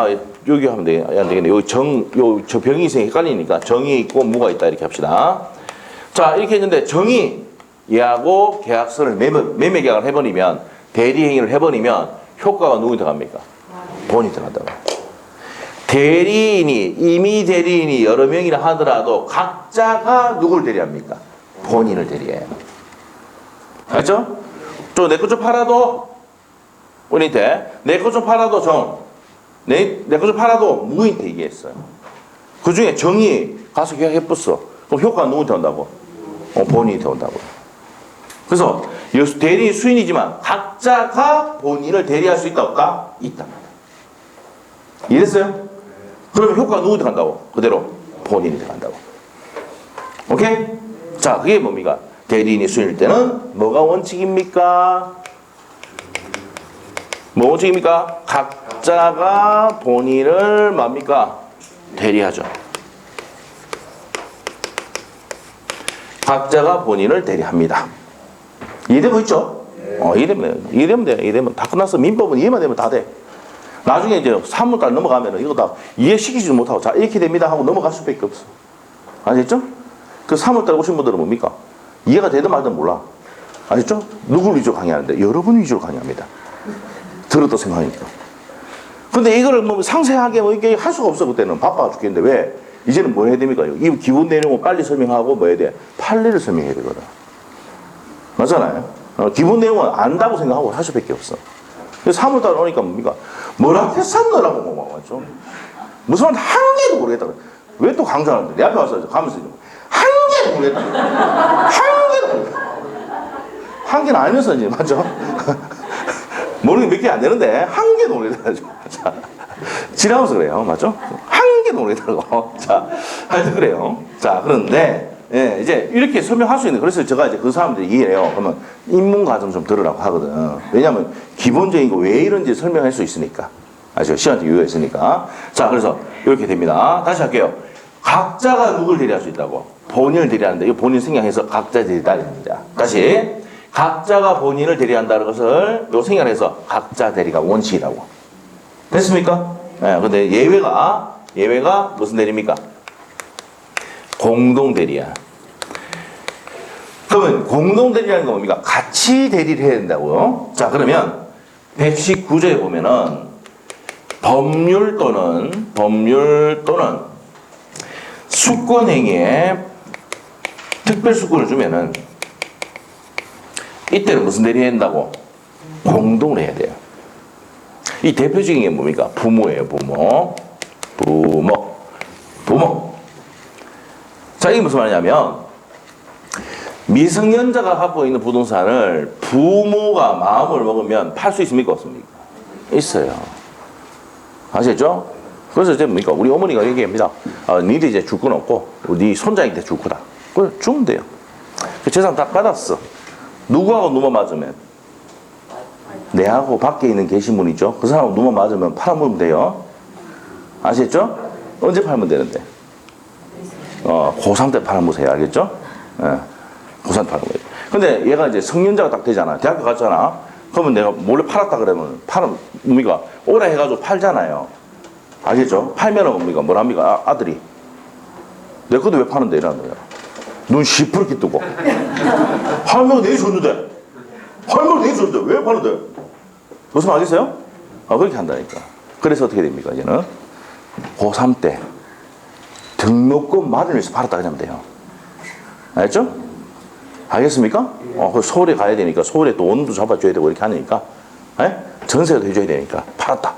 여기 하면 안 되겠네. 여기 저 병이 있으니 헷갈리니까 정이 있고 무가 있다. 이렇게 합시다. 자, 이렇게 했는데, 정이 얘하고 계약서를 매매 계약을 해버리면, 대리행위를 해버리면, 효과가 누구한테 들어갑니까? 본인이 들어간다고. 대리인이, 임의 대리인이 여러 명이라 하더라도, 각자가 누굴 대리합니까? 본인을 대리해요. 알죠? 내 거 좀 팔아도, 본인한테, 내 거 좀 팔아도 정, 내 거 좀 팔아도 무인한테 얘기했어요. 그 중에 정이 가서 계약해봤어. 그럼 효과가 누구한테 온다고? 본인한테 온다고. 그래서 대리인 수인이지만 각자가 본인을 대리할 수 있다, 없다? 있다. 이해됐어요? 그러면 효과가 누구한테 간다고? 그대로 본인한테 간다고. 오케이? 자, 그게 뭡니까? 대리인이 수인일 때는 뭐가 원칙입니까? 뭐 원칙입니까? 각자가 본인을 뭡니까? 대리하죠. 각자가 본인을 대리합니다. 이해되고 있죠? 이해되면 돼. 이해되면 다 끝났어. 민법은 이해만 되면 다 돼. 나중에 이제 산문까지 넘어가면은 이거 다 이해시키지도 못하고 자, 이렇게 됩니다 하고 넘어갈 수밖에 없어. 아셨죠? 그 3월달 오신 분들은 뭡니까? 이해가 되든 말든 몰라. 아셨죠? 누굴 위주로 강의하는데? 여러분 위주로 강의합니다. 들어도 생각하니까. 근데 이거를 뭐 상세하게 뭐 이렇게 할 수가 없어, 그때는. 바빠 죽겠는데. 왜? 이제는 뭐 해야 됩니까? 이 기본 내용을 빨리 설명하고 뭐 해야 돼? 판례를 설명해야 되거든. 맞잖아요? 기본 내용은 안다고 생각하고 할 수밖에 없어. 그래서 3월달 오니까 뭡니까? 뭐라 했었노라고 뭐 맞죠? 무슨 말인지 한 개도 모르겠다. 왜 또 강조하는데? 내 앞에 와서 가면서 한 개도 모르겠다. 한 개도 모르겠다. 한 개는 알면서 이제 맞죠? 모르는 게 몇 개 안 되는데 한 개도 모르겠다. 자, 지나면서 그래요. 맞죠? 한 개도 모르겠다고. 자, 하여튼 그래요. 자, 그런데 예, 이제 이렇게 설명할 수 있는, 그래서 제가 이제 그 사람들이 이해해요. 그러면 입문 과정 좀 들으라고 하거든. 왜냐면 기본적인 거 왜 이런지 설명할 수 있으니까. 아시죠? 시한테 유효가 있으니까. 자, 그래서 이렇게 됩니다. 다시 할게요. 각자가 누굴 대리할 수 있다고? 본인을 대리하는데, 이 본인 생략해서 각자 대리다. 다시. 각자가 본인을 대리한다는 것을 요 생략해서 각자 대리가 원칙이라고. 됐습니까? 네, 근데 예외가 무슨 대리입니까? 공동 대리야. 그러면 공동 대리라는 건 뭡니까? 같이 대리를 해야 된다고요. 자, 그러면 119조에 보면은 법률 또는 수권행위에 특별수권을 주면은 이때는 무슨 대리해야 된다고? 공동으로 해야 돼요. 이 대표적인 게 뭡니까? 부모예요, 부모. 자, 이게 무슨 말이냐면 미성년자가 갖고 있는 부동산을 부모가 마음을 먹으면 팔 수 있습니까? 없습니까? 있어요. 아시죠? 그래서 이제 뭡니까? 우리 어머니가 얘기합니다. 니들 이제 줄 건 없고, 네 손자한테 줄 거다. 그걸 주면 돼요. 그 재산 다 받았어. 누구하고 누가 맞으면? 내하고 밖에 있는 계신 분이죠. 그 사람하고 누가 맞으면 팔아먹으면 돼요. 아시겠죠? 언제 팔면 되는데? 고3 때 팔아먹으세요. 알겠죠? 예. 고3 때 팔아먹어요. 근데 얘가 이제 성년자가 딱 되잖아. 대학교 갔잖아. 그러면 내가 몰래 팔았다 그러면 뭡니까? 오라 해가지고 팔잖아요. 알겠죠? 팔면은 뭡니까? 뭐랍니까? 아들이. 내 것도 왜 파는데? 이러는 거야. 눈 시퍼렇게 뜨고. 할머니 내일 줬는데. 할머니 내일 줬는데 왜 파는데? 무슨 말 알겠어요? 그렇게 한다니까. 그래서 어떻게 됩니까? 이제는 고3 때 등록금 마련해서 팔았다 그러면 돼요. 알겠죠? 알겠습니까? 그 서울에 가야 되니까 서울에 또 원도 잡아줘야 되고 이렇게 하니까 전세도 해줘야 되니까 팔았다.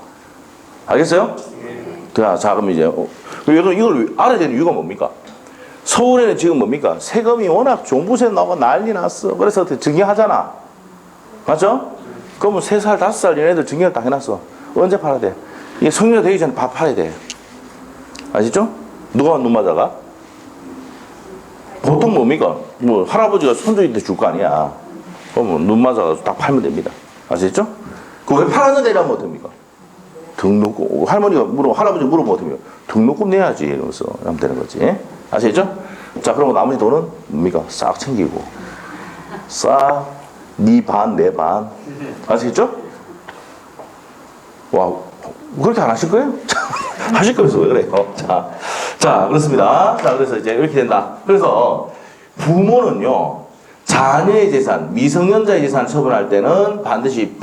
알겠어요? 자, 그럼 이제 이걸 알아야 되는 이유가 뭡니까? 서울에는 지금 뭡니까? 세금이 워낙 종부세 나오고 난리 났어. 그래서 증여하잖아. 맞죠? 그러면 3살, 5살 얘네들 증여를 딱 해놨어. 언제 팔아야 돼? 이게 성년자 되기 전에 팔아야 돼. 아시죠? 누가 눈 맞아가? 보통 뭡니까? 뭐 할아버지가 손주한테 줄 거 아니야. 그러면 눈 맞아가지고 딱 팔면 됩니다. 아시죠? 그 왜 팔았는데 이러면 어떡합니까? 등록금, 할아버지 물어보면 어떡해요? 등록금 내야지. 이러면서 하면 되는 거지. 아시죠? 자, 그러면 나머지 돈은 뭡니까? 싹 챙기고. 네 반, 내 반. 아시겠죠? 와, 그렇게 안 하실 거예요? 하실 거면서 왜 그래요? 자, 그렇습니다. 자, 그래서 이제 이렇게 된다. 그래서 부모는요, 자녀의 재산, 미성년자의 재산을 처분할 때는 반드시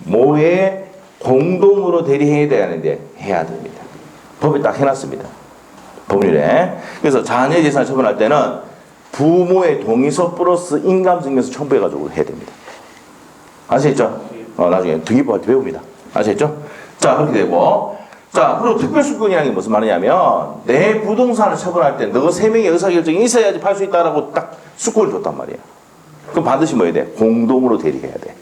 부모의 공동으로 대리해야 되는데 해야 됩니다. 법에 딱 해놨습니다. 법률에. 그래서 자녀의 재산을 처분할 때는 부모의 동의서 플러스 인감증명서 첨부해가지고 해야 됩니다. 아시겠죠? 나중에 등기부할 때 배웁니다. 아시겠죠? 자, 그렇게 되고. 자, 그리고 특별수권이라는 게 무슨 말이냐면, 내 부동산을 처분할 때 너 3명의 의사결정이 있어야지 팔 수 있다라고 딱 수권을 줬단 말이야. 그럼 반드시 뭐 해야 돼? 공동으로 대리해야 돼.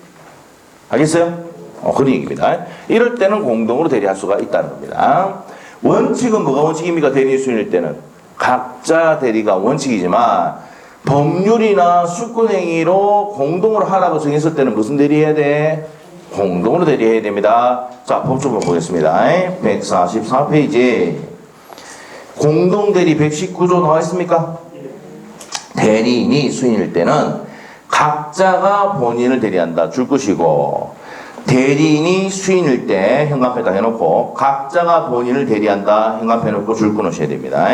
알겠어요? 그런 얘기입니다. 이럴 때는 공동으로 대리할 수가 있다는 겁니다. 원칙은 뭐가 원칙입니까? 대리 수인일 때는. 각자 대리가 원칙이지만, 법률이나 수권행위로 공동으로 하라고 정했을 때는 무슨 대리해야 돼? 공동으로 대리해야 됩니다. 자, 법조문 보겠습니다. 144페이지. 공동대리 119조 나와 있습니까? 대리인이 수인일 때는 각자가 본인을 대리한다. 줄 것이고, 대리인이 수인일 때 현관표에다 해놓고, 각자가 본인을 대리한다. 현관표에 놓고 줄 끊으셔야 됩니다.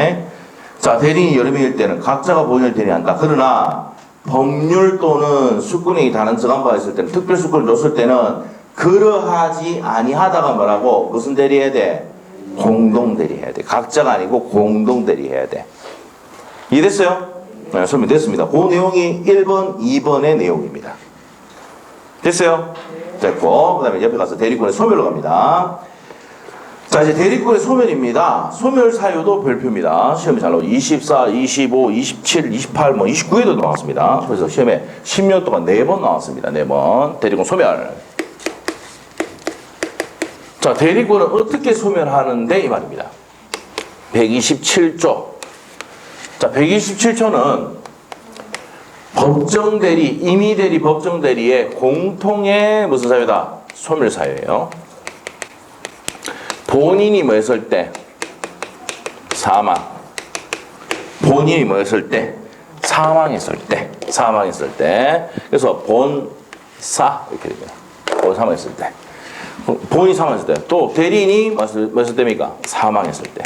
자, 대리인이 여러 명일 때는 각자가 본인을 대리한다. 그러나, 법률 또는 수권행위 다른 정한 바가 있을 때는 특별수권을 줬을 때는 그러하지 아니하다가 뭐라고 무슨 대리해야 돼? 공동 대리해야 돼. 각자가 아니고 공동 대리해야 돼. 이해됐어요? 네, 설명됐습니다. 그 내용이 1번, 2번의 내용입니다. 됐어요? 됐고 그 다음에 옆에 가서 대리권의 소멸로 갑니다. 자, 이제 대리권의 소멸입니다. 소멸 사유도 별표입니다. 시험에 잘 나오죠. 24, 25, 27, 28, 29에도 나왔습니다. 그래서 시험에 10년 동안 4번 나왔습니다. 4번. 대리권 소멸. 자, 대리권을 어떻게 소멸하는데 이 말입니다. 127조. 자, 127조는 법정대리, 임의대리, 법정대리의 공통의 무슨 사유다? 소멸 사유예요. 본인이 뭐 했을 때? 사망. 본인이 뭐 했을 때? 사망했을 때. 사망했을 때. 그래서 본사 이렇게 됩니다. 본 사망했을 때. 본인이 사망했을 때. 또 대리인이 뭐 했을 때입니까? 사망했을 때.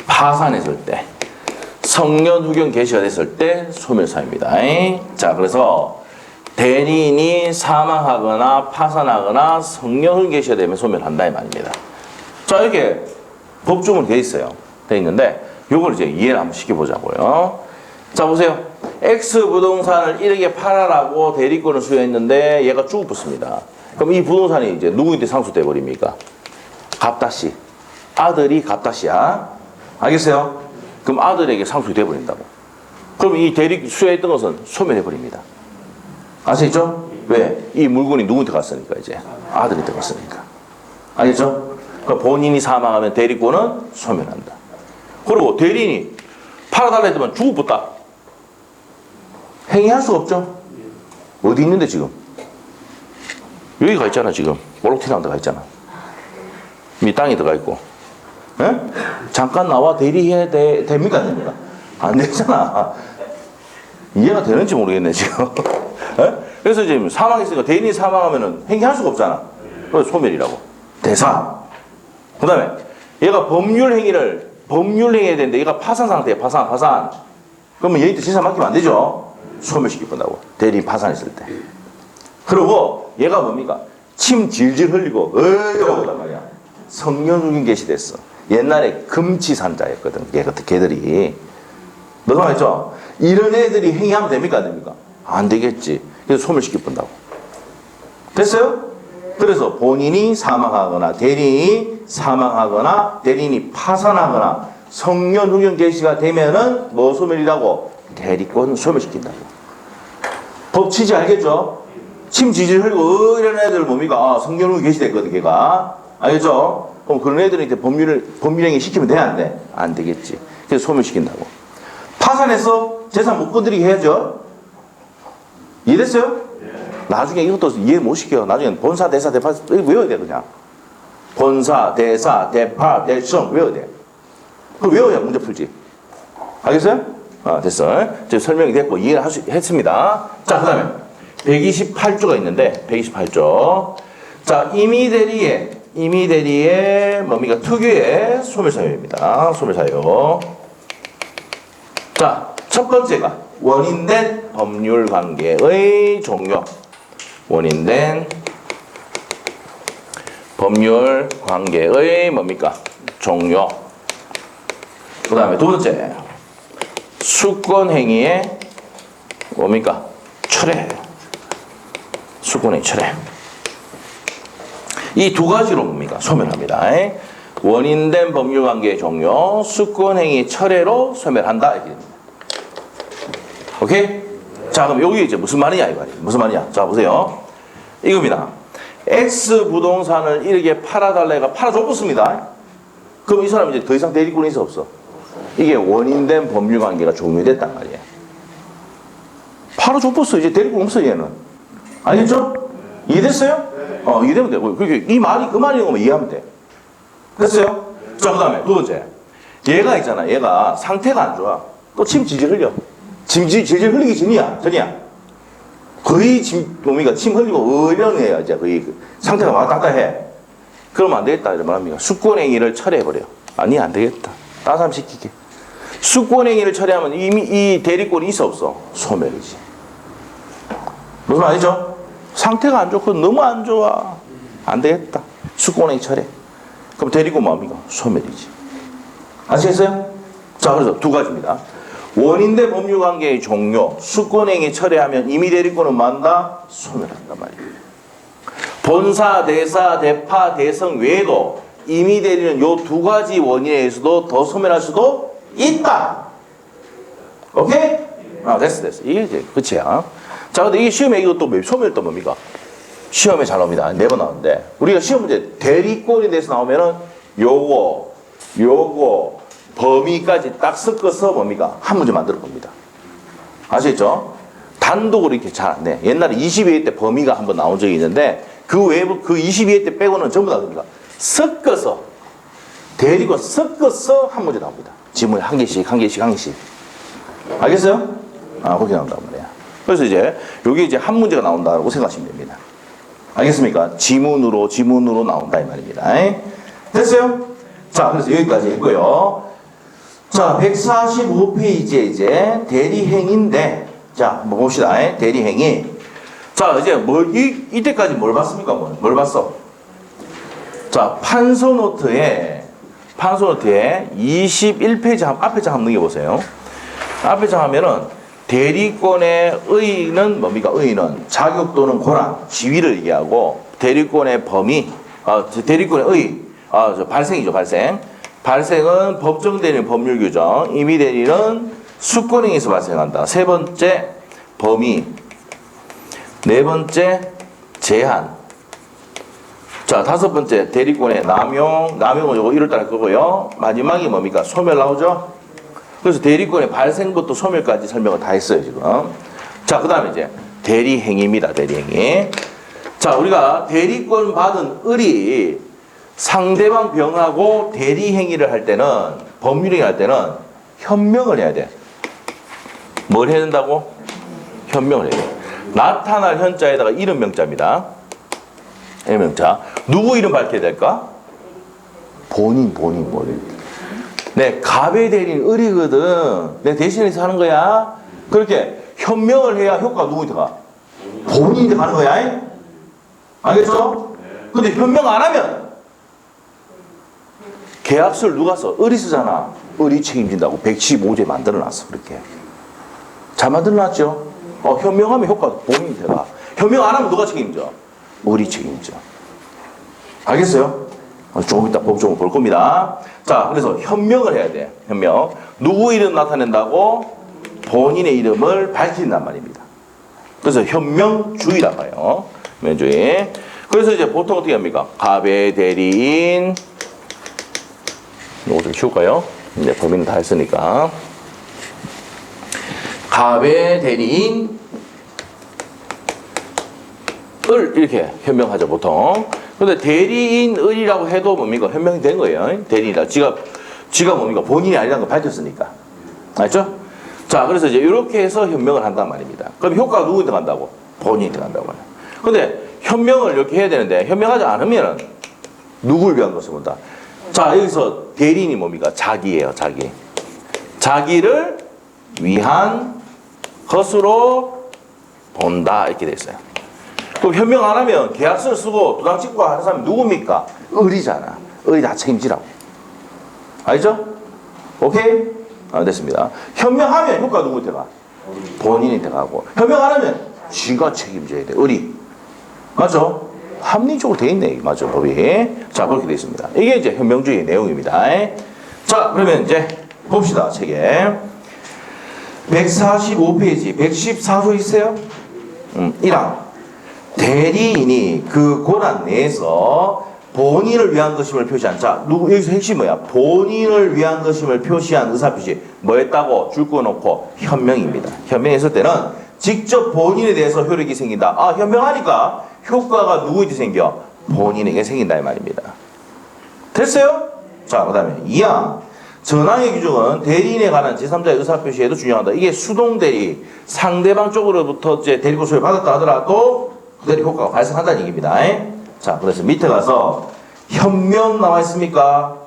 파산했을 때. 성년 후견 개시가 됐을 때 소멸사입니다. 자, 그래서 대리인이 사망하거나 파산하거나 성년 후견 개시가 되면 소멸한다 이 말입니다. 자, 이렇게 법조문이 돼 있어요. 돼 있는데 요걸 이제 이해를 한번 시켜보자고요. 자, 보세요. X 부동산을 1억에 팔아라고 대리권을 수여했는데 얘가 죽어붙습니다. 그럼 이 부동산이 이제 누구한테 상속돼 버립니까? 갑다씨. 아들이 갑다씨야. 알겠어요? 그럼 아들에게 상속이 돼 버린다고. 그럼 이 대리 수여했던 것은 소멸해 버립니다. 아시죠? 왜? 이 물건이 누구한테 갔으니까 이제 아들한테 갔으니까. 알겠죠? 그러니까 본인이 사망하면 대리권은 소멸한다. 그리고 대리인이 팔아달라 했더만 죽어붙다. 행위할 수가 없죠. 어디 있는데 지금? 여기 가 있잖아 지금. 볼록티랑 들어가 있잖아. 이 땅에 들어가 있고. 에? 잠깐 나와 대리해야 됩니까? 안 됩니까? 안 되잖아. 이해가 되는지 모르겠네 지금. 에? 그래서 지금 사망했으니까 대리인이 사망하면은 행위할 수가 없잖아. 그래서 소멸이라고. 대사. 그 다음에 얘가 법률 행위해야 되는데 얘가 파산 상태야. 파산. 그러면 얘한테 재산 맡기면 안 되죠. 소멸시킬 건다고. 대리인 파산했을 때. 그리고 얘가 뭡니까? 침 질질 흘리고 어이러고단 말이야. 성년 후견 개시됐어. 옛날에 금치산자였거든. 걔들이. 너도 알죠? 이런 애들이 행위하면 됩니까? 안 됩니까? 안 되겠지. 그래서 소멸시킬 건다고. 됐어요? 그래서 본인이 사망하거나 대리인이 사망하거나 대리인이 파산하거나 성년 후견 개시가 되면은 뭐 소멸이라고? 대리권 소멸시킨다고. 법 취지 알겠죠? 침 지질 흘리고 이런 애들 뭡니까? 성년 후견 개시됐거든 걔가. 알겠죠? 그럼 그런 애들은 이제 법률행위 시키면 돼? 안 돼? 안 되겠지. 그래서 소멸시킨다고. 파산해서 재산 못 건드리게 해야죠. 이해됐어요? 나중에 이것도 이해 못 시켜. 나중에 본사, 대사, 대파 외워야 돼 그냥. 본사, 대사, 대파, 대성 외워야 돼. 그거 외워야 문제 풀지. 알겠어요? 됐어. 이제 설명이 됐고 이해를 했습니다. 자, 그 다음에 128조가 있는데 128조. 자, 임의대리의 뭡니까? 특유의 소멸사유입니다. 소멸사유. 자, 첫 번째가 원인된 법률관계의 종료. 원인된 법률관계의 뭡니까? 종료. 그 다음에 두 번째 수권행위의 뭡니까? 철회. 수권행위 철회. 이 두 가지로 뭡니까? 소멸합니다. 원인된 법률관계의 종료, 수권행위 철회로 소멸한다. 이렇게 됩니다. 오케이? 자, 그럼 여기 이제 무슨 말이냐, 이 말이야. 무슨 말이냐? 자, 보세요. 이겁니다. X 부동산을 1억에 팔아달래가 팔아줬습니다. 그럼 이 사람 이제 더 이상 대리권이 있어, 없어? 이게 원인된 법률관계가 종료됐단 말이에요. 팔아줬어. 이제 대리권 없어, 얘는. 알겠죠? 이해됐어요? 이해되면 돼. 그렇게 이 말이 그 말이라는 거면 이해하면 돼. 됐어요? 자, 그 다음에 두 번째. 얘가 있잖아. 얘가 상태가 안 좋아. 또 침 질질 흘려. 침 질질 흘리기 전이야. 거의 침 흘리고 이런 애야. 이제 거의 상태가 왔다 갔다 해. 그러면 안 되겠다. 이런 말 합니다. 수권행위를 철회해버려. 아니, 안 되겠다. 다른 사람 시키게. 수권행위를 철회하면 이미 이 대리권이 있어, 없어? 소멸이지. 무슨 말이죠? 상태가 안 좋고 너무 안 좋아. 안 되겠다. 수권행위 철회. 그럼 대리권 뭡니까? 소멸이지. 아시겠어요? 자, 그래서 두 가지입니다. 원인된 법률관계의 종료, 수권행위 철회하면 임의 대리권은 만다? 소멸한단 말이에요. 본사, 대사, 대파, 대성 외에도 임의 대리는 요 두 가지 원인에 의해서도 더 소멸할 수도 있다. 오케이? 됐어. 이게 이제 끝이야. 자, 근데 이게 시험에 이것도 소멸 또 뭡니까? 시험에 잘 나옵니다. 매번 나오는데. 우리가 시험 문제 대리권에 대해서 나오면은 요거, 범위까지 딱 섞어서 뭡니까? 한 문제 만들어 봅니다. 아시겠죠? 단독으로 이렇게 잘 안 돼. 옛날에 22회 때 범위가 한번 나온 적이 있는데 그 외부, 그 22회 때 빼고는 전부 다 뭡니까? 섞어서 대리권 섞어서 한 문제 나옵니다. 지문 한 개씩 한 개씩 한 개씩. 알겠어요? 그렇게 나온단 말이야. 그래서 이제 여기 이제 한 문제가 나온다고 생각하시면 됩니다. 알겠습니까? 지문으로 나온다 이 말입니다. 됐어요? 자, 그래서 여기까지 했고요. 자, 145페이지에 이제 대리행인데, 자, 한번 봅시다. 대리행위. 자, 이제 이때까지 뭘 봤습니까? 뭘 봤어? 자, 판소노트에 21페이지 앞에 장 한번 넘겨보세요. 앞에 장 하면은 대리권의 의의는 뭡니까? 의의는 자격 또는 권한, 지위를 얘기하고 대리권의 범위, 대리권의 의의, 발생이죠, 발생. 발생은 법정 대리는 법률 규정, 임의 대리는 수권행위에서 발생한다. 세 번째 범위, 네 번째 제한. 자, 다섯 번째 대리권의 남용은 요거 1월달에 거고요. 마지막이 뭡니까? 소멸 나오죠? 그래서 대리권의 발생부터 소멸까지 설명을 다 했어요, 지금. 자, 그 다음에 이제 대리행위입니다, 대리행위. 자, 우리가 대리권 받은 을이 상대방 병하고 대리행위를 할 때는, 법률행위 할 때는 현명을 해야 돼. 뭘 해야 된다고? 현명을 해야 돼. 나타날 현자에다가 이름 명자입니다. 명자. 누구 이름 밝혀야 될까? 본인. 내 갑의 대리인 을이거든. 내 대신해서 하는 거야. 그렇게 현명을 해야 효과가 누구한테 가? 본인한테 가는 거야. 알겠죠? 근데 현명 안 하면 계약서를 누가 써? 을이 쓰잖아. 을이 책임진다고 115제 만들어놨어. 그렇게. 잘 만들어놨죠? 현명하면 효과가 본인한테 가. 현명 안 하면 누가 책임져? 을이 책임져. 알겠어요? 조금 이따 법적으로 볼 겁니다. 자, 그래서 현명을 해야 돼. 현명. 누구 이름 나타낸다고? 본인의 이름을 밝힌단 말입니다. 그래서 현명주의라고 해요. 현명주의. 그래서 이제 보통 어떻게 합니까? 갑의 대리인. 이거 좀 쉬울까요? 이제 범인은 다 했으니까. 갑의 대리인 을 이렇게 현명하죠, 보통. 근데 대리인 을이라고 해도 뭡니까? 현명이 된 거예요. 대리인이다. 지가 뭡니까? 본인이 아니라는 걸 밝혔으니까. 알죠? 자, 그래서 이제 이렇게 해서 현명을 한단 말입니다. 그럼 효과가 누구한테 간다고? 본인한테 간다고 해요. 근데 현명을 이렇게 해야 되는데, 현명하지 않으면 누굴 위한 것을 본다? 자, 여기서 대리인이 뭡니까? 자기예요, 자기. 자기를 위한 것으로 본다. 이렇게 돼 있어요. 또 현명 안 하면 계약서를 쓰고 도장 찍고 하는 사람이 누굽니까? 을이잖아. 을이 다 책임지라고. 알죠? 오케이? 됐습니다. 현명하면 효과 누구한테 가? 본인한테 가고. 현명 안 하면 지가 책임져야 돼. 을이. 맞죠? 합리적으로 돼 있네. 맞죠? 법이. 자, 그렇게 돼 있습니다. 이게 이제 현명주의 내용입니다. 자, 그러면 이제 봅시다. 책에. 145페이지, 114조 있어요? 1항. 대리인이 그 권한 내에서 본인을 위한 것임을 표시한. 자, 여기서 핵심이 뭐야? 본인을 위한 것임을 표시한 의사표시. 뭐 했다고? 줄 거 놓고 현명입니다. 현명했을 때는 직접 본인에 대해서 효력이 생긴다. 현명하니까 효과가 누구에게 생겨? 본인에게 생긴다 이 말입니다. 됐어요? 자, 그 다음에 2항. 전항의 규정은 대리인에 관한 제3자의 의사표시에도 중요하다. 이게 수동대리, 상대방 쪽으로부터 이제 대리권 소유를 받았다 하더라도 그대로 효과가 발생한다는 얘기입니다. 자, 그래서 밑에 가서 현명 나와 있습니까?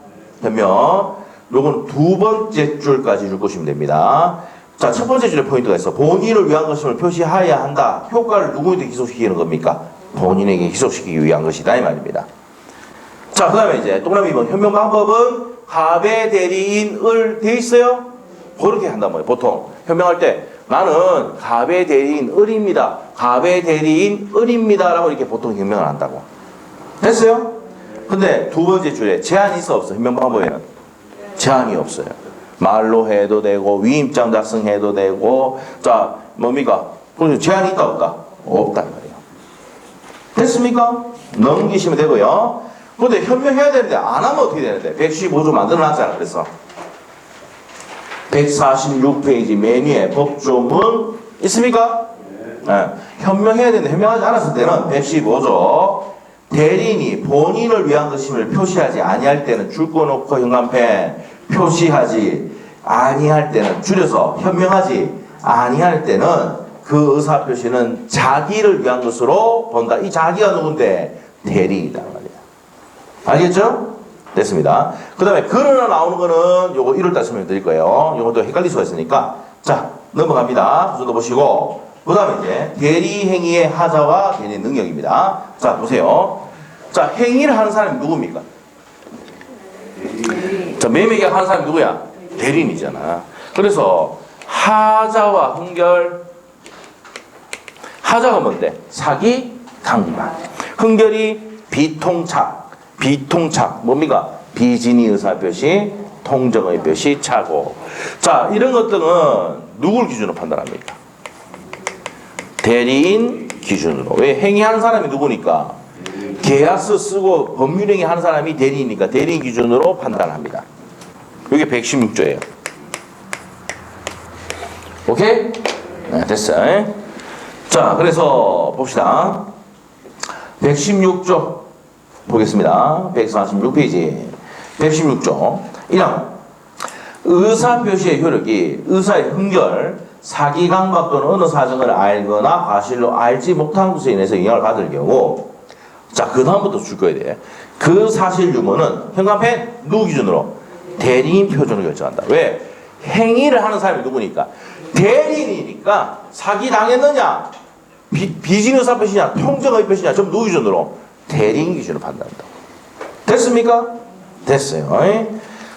현명. 요건 두 번째 줄까지 읽으시면 됩니다. 자, 첫 번째 줄에 포인트가 있어. 본인을 위한 것임을 표시하여야 한다. 효과를 누구에게 기속시키는 겁니까? 본인에게 기속시키기 위한 것이다 이 말입니다. 자, 그 다음에 이제 동그라미 2번 현명 방법은 갑의 대리인을 돼 있어요? 그렇게 한단 말이에요. 보통 현명할 때 나는 갑의 대리인 을입니다. 갑의 대리인 을입니다. 라고 이렇게 보통 현명을 한다고. 됐어요? 근데 두 번째 줄에 제한이 있어 없어? 현명 방법에는 제한이 없어요. 말로 해도 되고 위임장 작성해도 되고. 자, 뭡니까? 그럼 제한이 있다 없다? 없단 말이에요. 됐습니까? 넘기시면 되고요. 근데 현명해야 되는데 안 하면 어떻게 되는데? 115조 만들어놨잖아. 그래서 146페이지 맨 위에 법조문 있습니까? 네. 현명해야 되는데 현명하지 않았을 때는 115조 대리인이 본인을 위한 것임을 표시하지 아니할 때는 줄거 놓고 현관펜, 표시하지 아니할 때는 줄여서 현명하지 아니할 때는 그 의사 표시는 자기를 위한 것으로 본다. 이 자기가 누군데? 대리인이다 말이야. 알겠죠? 됐습니다. 그 다음에 그러나 나오는 거는 요거 1월달 설명드릴 거예요. 요것도 헷갈릴 수가 있으니까. 자, 넘어갑니다. 구조도 보시고. 그 다음에 이제 대리 행위의 하자와 대리 능력입니다. 자, 보세요. 자, 행위를 하는 사람이 누굽니까? 자, 매매계약 하는 사람이 누구야? 대리인이잖아. 그래서 하자와 흥결. 하자가 뭔데? 사기, 강박. 흥결이 비통착. 비통착. 뭡니까? 비진의 의사표시, 통정의 표시, 착오. 자, 이런 것들은 누굴 기준으로 판단합니까? 대리인 기준으로. 왜? 행위하는 사람이 누구니까? 계약서 쓰고 법률행위 하는 사람이 대리인이니까 대리인 기준으로 판단합니다. 이게 116조예요. 오케이? 네, 됐어요. 자, 그래서 봅시다. 116조 보겠습니다. 146페이지. 116조 1항 의사표시의 효력이 의사의 흥결, 사기강박 또는 어느 사정을 알거나 과실로 알지 못한 것에 인해서 영향을 받을 경우, 자, 그 다음부터 줄 거야 돼. 그 사실 유무는 현관펜 누구 기준으로? 대리인 표준으로 결정한다. 왜? 행위를 하는 사람이 누구니까? 대리인이니까 사기 당했느냐? 비진 의사 표시냐? 통정의 표시냐? 전부 누구 기준으로? 대리인 기준으로 판단한다. 됐습니까? 됐어요.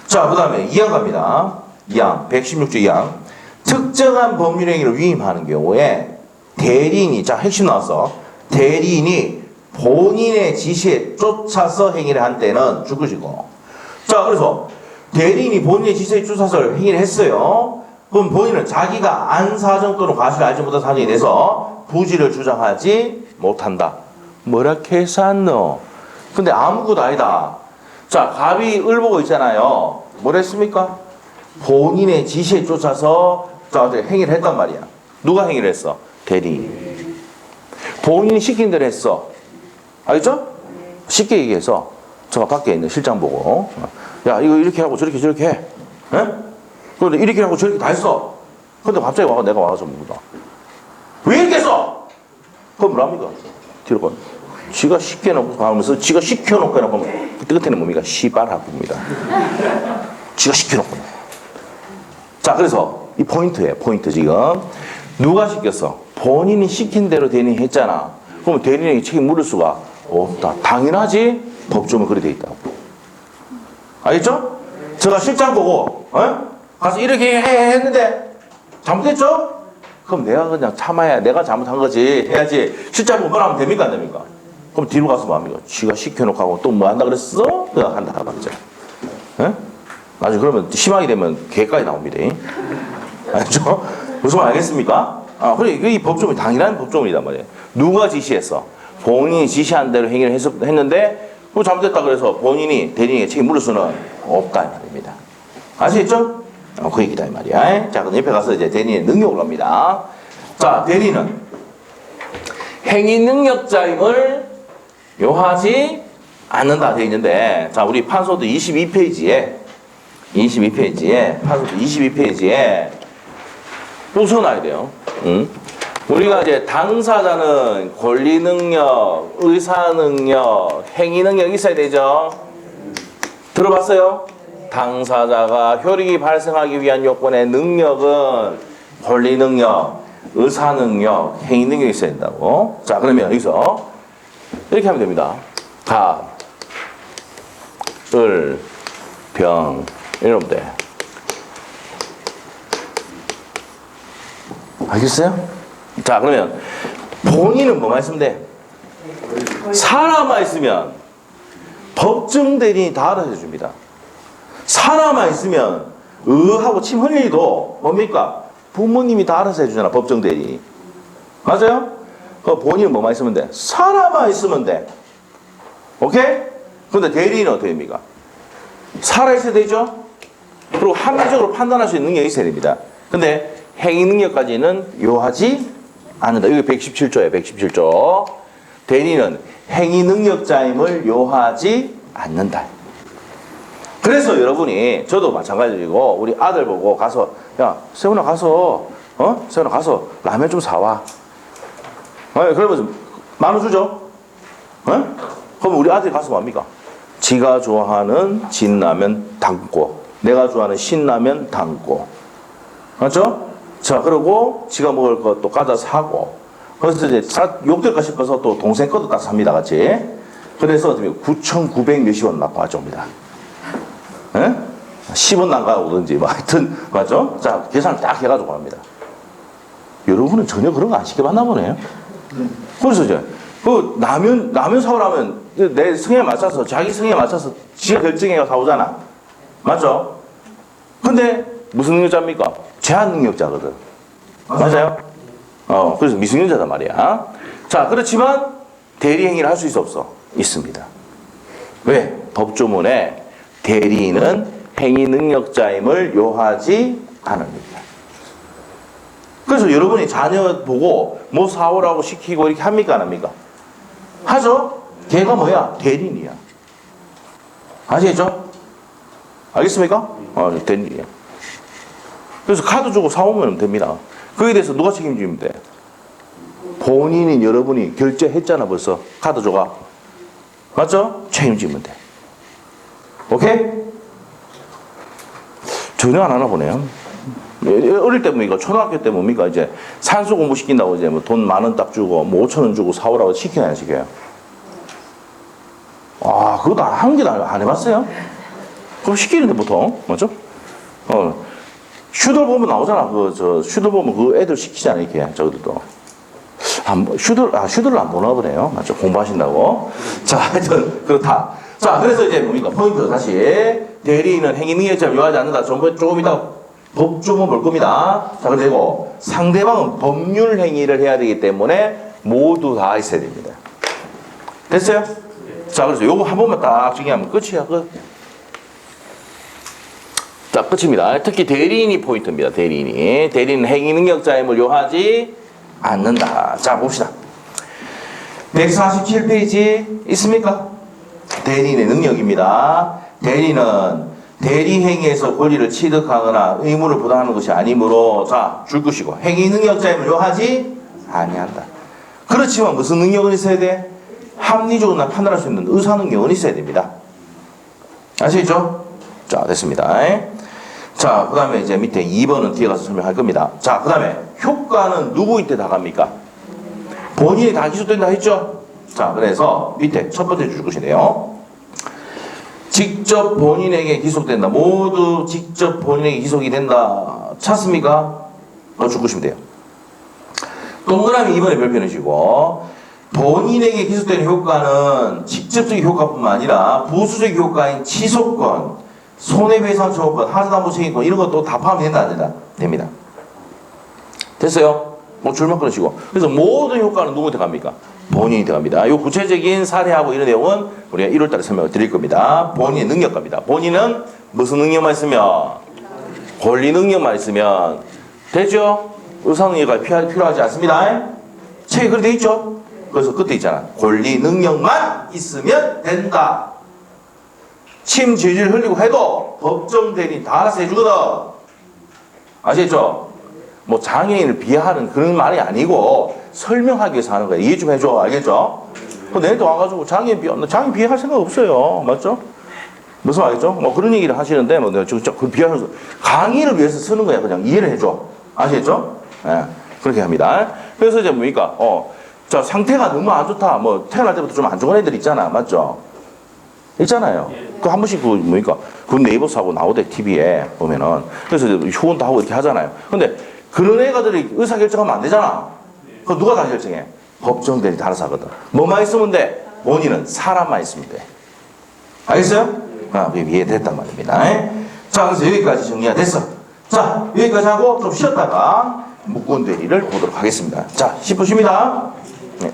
자, 그 다음에 2항 갑니다. 2항, 116조 2항. 특정한 법률행위를 위임하는 경우에 대리인이, 자, 핵심 나왔어. 대리인이 본인의 지시에 쫓아서 행위를 한 때는 죽으시고. 자, 그래서 대리인이 본인의 지시에 쫓아서 행위를 했어요. 그럼 본인은 자기가 안 사정 또는 과실을 알지 못한 사정에 대해서 부지를 주장하지 못한다. 뭐라 캐산노? 근데 아무것도 아니다. 자, 갑이 을보고 있잖아요. 뭐랬습니까? 본인의 지시에 쫓아서 행위를 했단 말이야. 누가 행위를 했어? 대리인. 본인이 시킨 대로 했어. 알겠죠? 쉽게 얘기해서 제가 밖에 있는 실장 보고, 야, 이거 이렇게 하고 저렇게 해. 에? 그런데 이렇게 하고 저렇게 다 했어. 근데 갑자기 와서 내가 와서 묻다. 왜 이렇게 했어? 그럼 뭐랍니까? 뒤로 가. 지가 시켜놓고 하면서 지가 시켜놓고 해놓고 그때 끝에는 뭡니까? 시발하고입니다. 지가 시켜놓고. 자, 그래서 이 포인트예요. 포인트 지금. 누가 시켰어? 본인이 시킨 대로 대리인이 했잖아. 그럼 대리인에게 책임 물을 수가 없다. 당연하지? 법조문에 그렇게 돼 있다고. 알겠죠? 제가 실장 보고 가서 이렇게 했는데 잘못했죠? 그럼 내가 그냥 참아야 내가 잘못한 거지 해야지. 실장 보고 뭐라 하면 됩니까 안 됩니까? 그럼 뒤로 가서 뭐 합니까? 지가 시켜놓고 하고 또 뭐 한다 그랬어? 그냥 한다 하봤죠. 나중에 그러면 심하게 되면 개까지 나옵니다. 알죠? 무슨 말 알겠습니까? 아, 그래, 이 법조문이 당연한 법조문이단 말이에요. 누가 지시했어? 본인이 지시한 대로 행위를 했는데, 뭐 잘못됐다 그래서 본인이 대리인에게 책임 물을 수는 없다, 이 말입니다. 아시겠죠? 그 얘기다, 이 말이야. 자, 그럼 옆에 가서 이제 대리인의 능력을 갑니다. 자, 대리인은 행위 능력자임을 요하지 않는다 되어 있는데, 자, 우리 판소도 22페이지에 판소도 22페이지에 또 써놔야 돼요. 우리가 이제 당사자는 권리 능력, 의사 능력, 행위 능력이 있어야 되죠. 들어봤어요? 당사자가 효력이 발생하기 위한 요건의 능력은 권리 능력, 의사 능력, 행위 능력이 있어야 된다고. 자, 그러면 여기서 이렇게 하면 됩니다. 갑, 을, 병, 이러면 돼. 알겠어요? 자, 그러면 본인은 뭐만 있으면 돼? 사람만 있으면 법정 대리인이 다 알아서 해줍니다. 사람만 있으면 하고 침 흘리도 뭡니까? 부모님이 다 알아서 해주잖아, 법정 대리인이. 맞아요? 그 본인은 뭐만 있으면 돼? 사람만 있으면 돼. 오케이? 그런데 대리인은 어떻게 됩니까? 살아있어야 되죠? 그리고 합리적으로 판단할 수 있는 능력이 있어야 됩니다. 근데 행위 능력까지는 요하지 않는다. 이게 117조예요. 117조. 대리는 행위 능력자임을 요하지 않는다. 그래서 여러분이 저도 마찬가지고 우리 아들 보고 가서 야 세훈아 가서 세훈아 가서 라면 좀 사와. 그러면서 10,000원 주죠. 그럼 우리 아들이 가서 뭡니까? 지가 좋아하는 진라면 담고 내가 좋아하는 신라면 담고 맞죠? 자 그리고 지가 먹을 것도 가져 사고 그래서 이제 욕될까 싶어서 또 동생 것도 딱 삽니다 같이. 그래서 9,900 몇십 원 막 가져옵니다. 10원 나가오든지 뭐 하여튼 맞죠? 자 계산을 딱 해가지고 갑니다. 여러분은 전혀 그런 거 안 시켜봤나 보네요. 그래서 이제 그 라면 사오라면 내 성에 맞춰서 자기 성에 맞춰서 지가 결정해서 사오잖아. 맞죠? 근데 무슨 능력자입니까? 제한 능력자거든. 맞아요? 그래서 미성년자단 말이야. 자 그렇지만 대리행위를 할 수 있어 없어? 있습니다. 왜? 법조문에 대리인은 행위 능력자임을 요하지 않습니다. 그래서 여러분이 자녀 보고 뭐 사오라고 시키고 이렇게 합니까 안 합니까? 하죠? 걔가 뭐야? 대리인이야. 아시겠죠? 알겠습니까? 대리인이야. 그래서 카드 주고 사오면 됩니다. 거기에 대해서 누가 책임지면 돼? 본인인 여러분이 결제했잖아 벌써 카드 줘가. 맞죠? 책임지면 돼. 오케이? 전혀 안 하나 보네요. 어릴 때 뭡니까? 초등학교 때 뭡니까? 이제 산수 공부 시킨다고 이제 뭐 돈 10,000원 딱 주고 뭐 5,000원 주고 사오라고 시키나 안 시켜요? 그것도 한 개도 안 해봤어요? 그럼 시키는데 보통 맞죠? 슈돌 보면 나오잖아. 슈돌 보면 그 애들 시키잖아 이렇게 저들도. 슈돌을 안 보나 보네요. 맞죠? 공부하신다고. 자, 하여튼 그렇다. 자, 그래서 이제 뭡니까? 포인트 다시. 대리인은 행위 능력자를 요하지 않는다. 조금 이따 법조문 볼 겁니다. 자, 그리고 상대방은 법률 행위를 해야 되기 때문에 모두 다 있어야 됩니다. 됐어요? 자, 그래서 요거 한 번만 딱 정리하면 끝이야. 자, 끝입니다. 특히 대리인이 포인트입니다. 대리인은 행위 능력자임을 요하지 않는다. 자, 봅시다. 147페이지 있습니까? 대리인의 능력입니다. 대리는 대리 행위에서 권리를 취득하거나 의무를 부담하는 것이 아니므로 자, 줄 것이고 행위 능력자임을 요하지 아니한다. 그렇지만 무슨 능력은 있어야 돼? 합리적으로 판단할 수 있는 의사 능력은 있어야 됩니다. 아시겠죠? 자, 됐습니다. 자, 그 다음에 이제 밑에 2번은 뒤에 가서 설명할 겁니다. 자, 그 다음에 효과는 누구한테 다 갑니까? 본인이 다 기소된다 했죠? 자, 그래서 밑에 첫 번째 줄 것이네요. 직접 본인에게 기속된다. 모두 직접 본인에게 기속이 된다. 찾습니까? 줄 것이면 돼요. 동그라미 2번에 별표내시고 본인에게 기속되는 효과는 직접적인 효과뿐만 아니라 부수적 효과인 취소권, 손해배상 청구권, 하자담보 책임권 이런 것도 다 포함된다 안 된다? 됩니다. 됐어요? 줄만 끊으시고. 그래서 모든 효과는 누구한테 갑니까? 본인한테 갑니다. 이 구체적인 사례하고 이런 내용은 우리가 1월달에 설명을 드릴 겁니다. 본인의 능력 갑니다. 본인은 무슨 능력만 있으면? 권리 능력만 있으면 되죠? 의사 능력이 필요하지 않습니다. 책에 그렇게 돼 있죠? 그래서 끝에 있잖아. 권리 능력만 있으면 된다. 침 질질 흘리고 해도 법정 대리인 다 알아서 해주거든. 아시겠죠? 뭐 장애인을 비하하는 그런 말이 아니고 설명하기 위해서 하는 거야. 이해 좀 해줘. 알겠죠? 내일도 와가지고 장애인 비하할 생각 없어요. 맞죠? 무슨 말이죠? 뭐 그런 얘기를 하시는데 뭐 내가 진짜 그 비하는 강의를 위해서 쓰는 거야. 그냥 이해를 해줘. 아시겠죠? 예. 그렇게 합니다. 그래서 이제 뭡니까? 자, 상태가 너무 안 좋다. 뭐 태어날 때부터 좀 안 좋은 애들 있잖아. 맞죠? 있잖아요. 그 한 번씩 그 네이버 사고 나오대 TV에 보면은. 그래서 후원도 하고 이렇게 하잖아요. 근데 그런 애가들이 의사결정하면 안 되잖아. 그거 누가 다 결정해? 법정대리 다 알아서 하거든. 뭐만 있으면 돼? 본인은 사람만 있으면 돼. 알겠어요? 이해됐단 말입니다. 자, 그래서 여기까지 정리가 됐어. 자, 여기까지 하고 좀 쉬었다가 묶은 대리를 보도록 하겠습니다. 자, 10분 쉽니다. 네.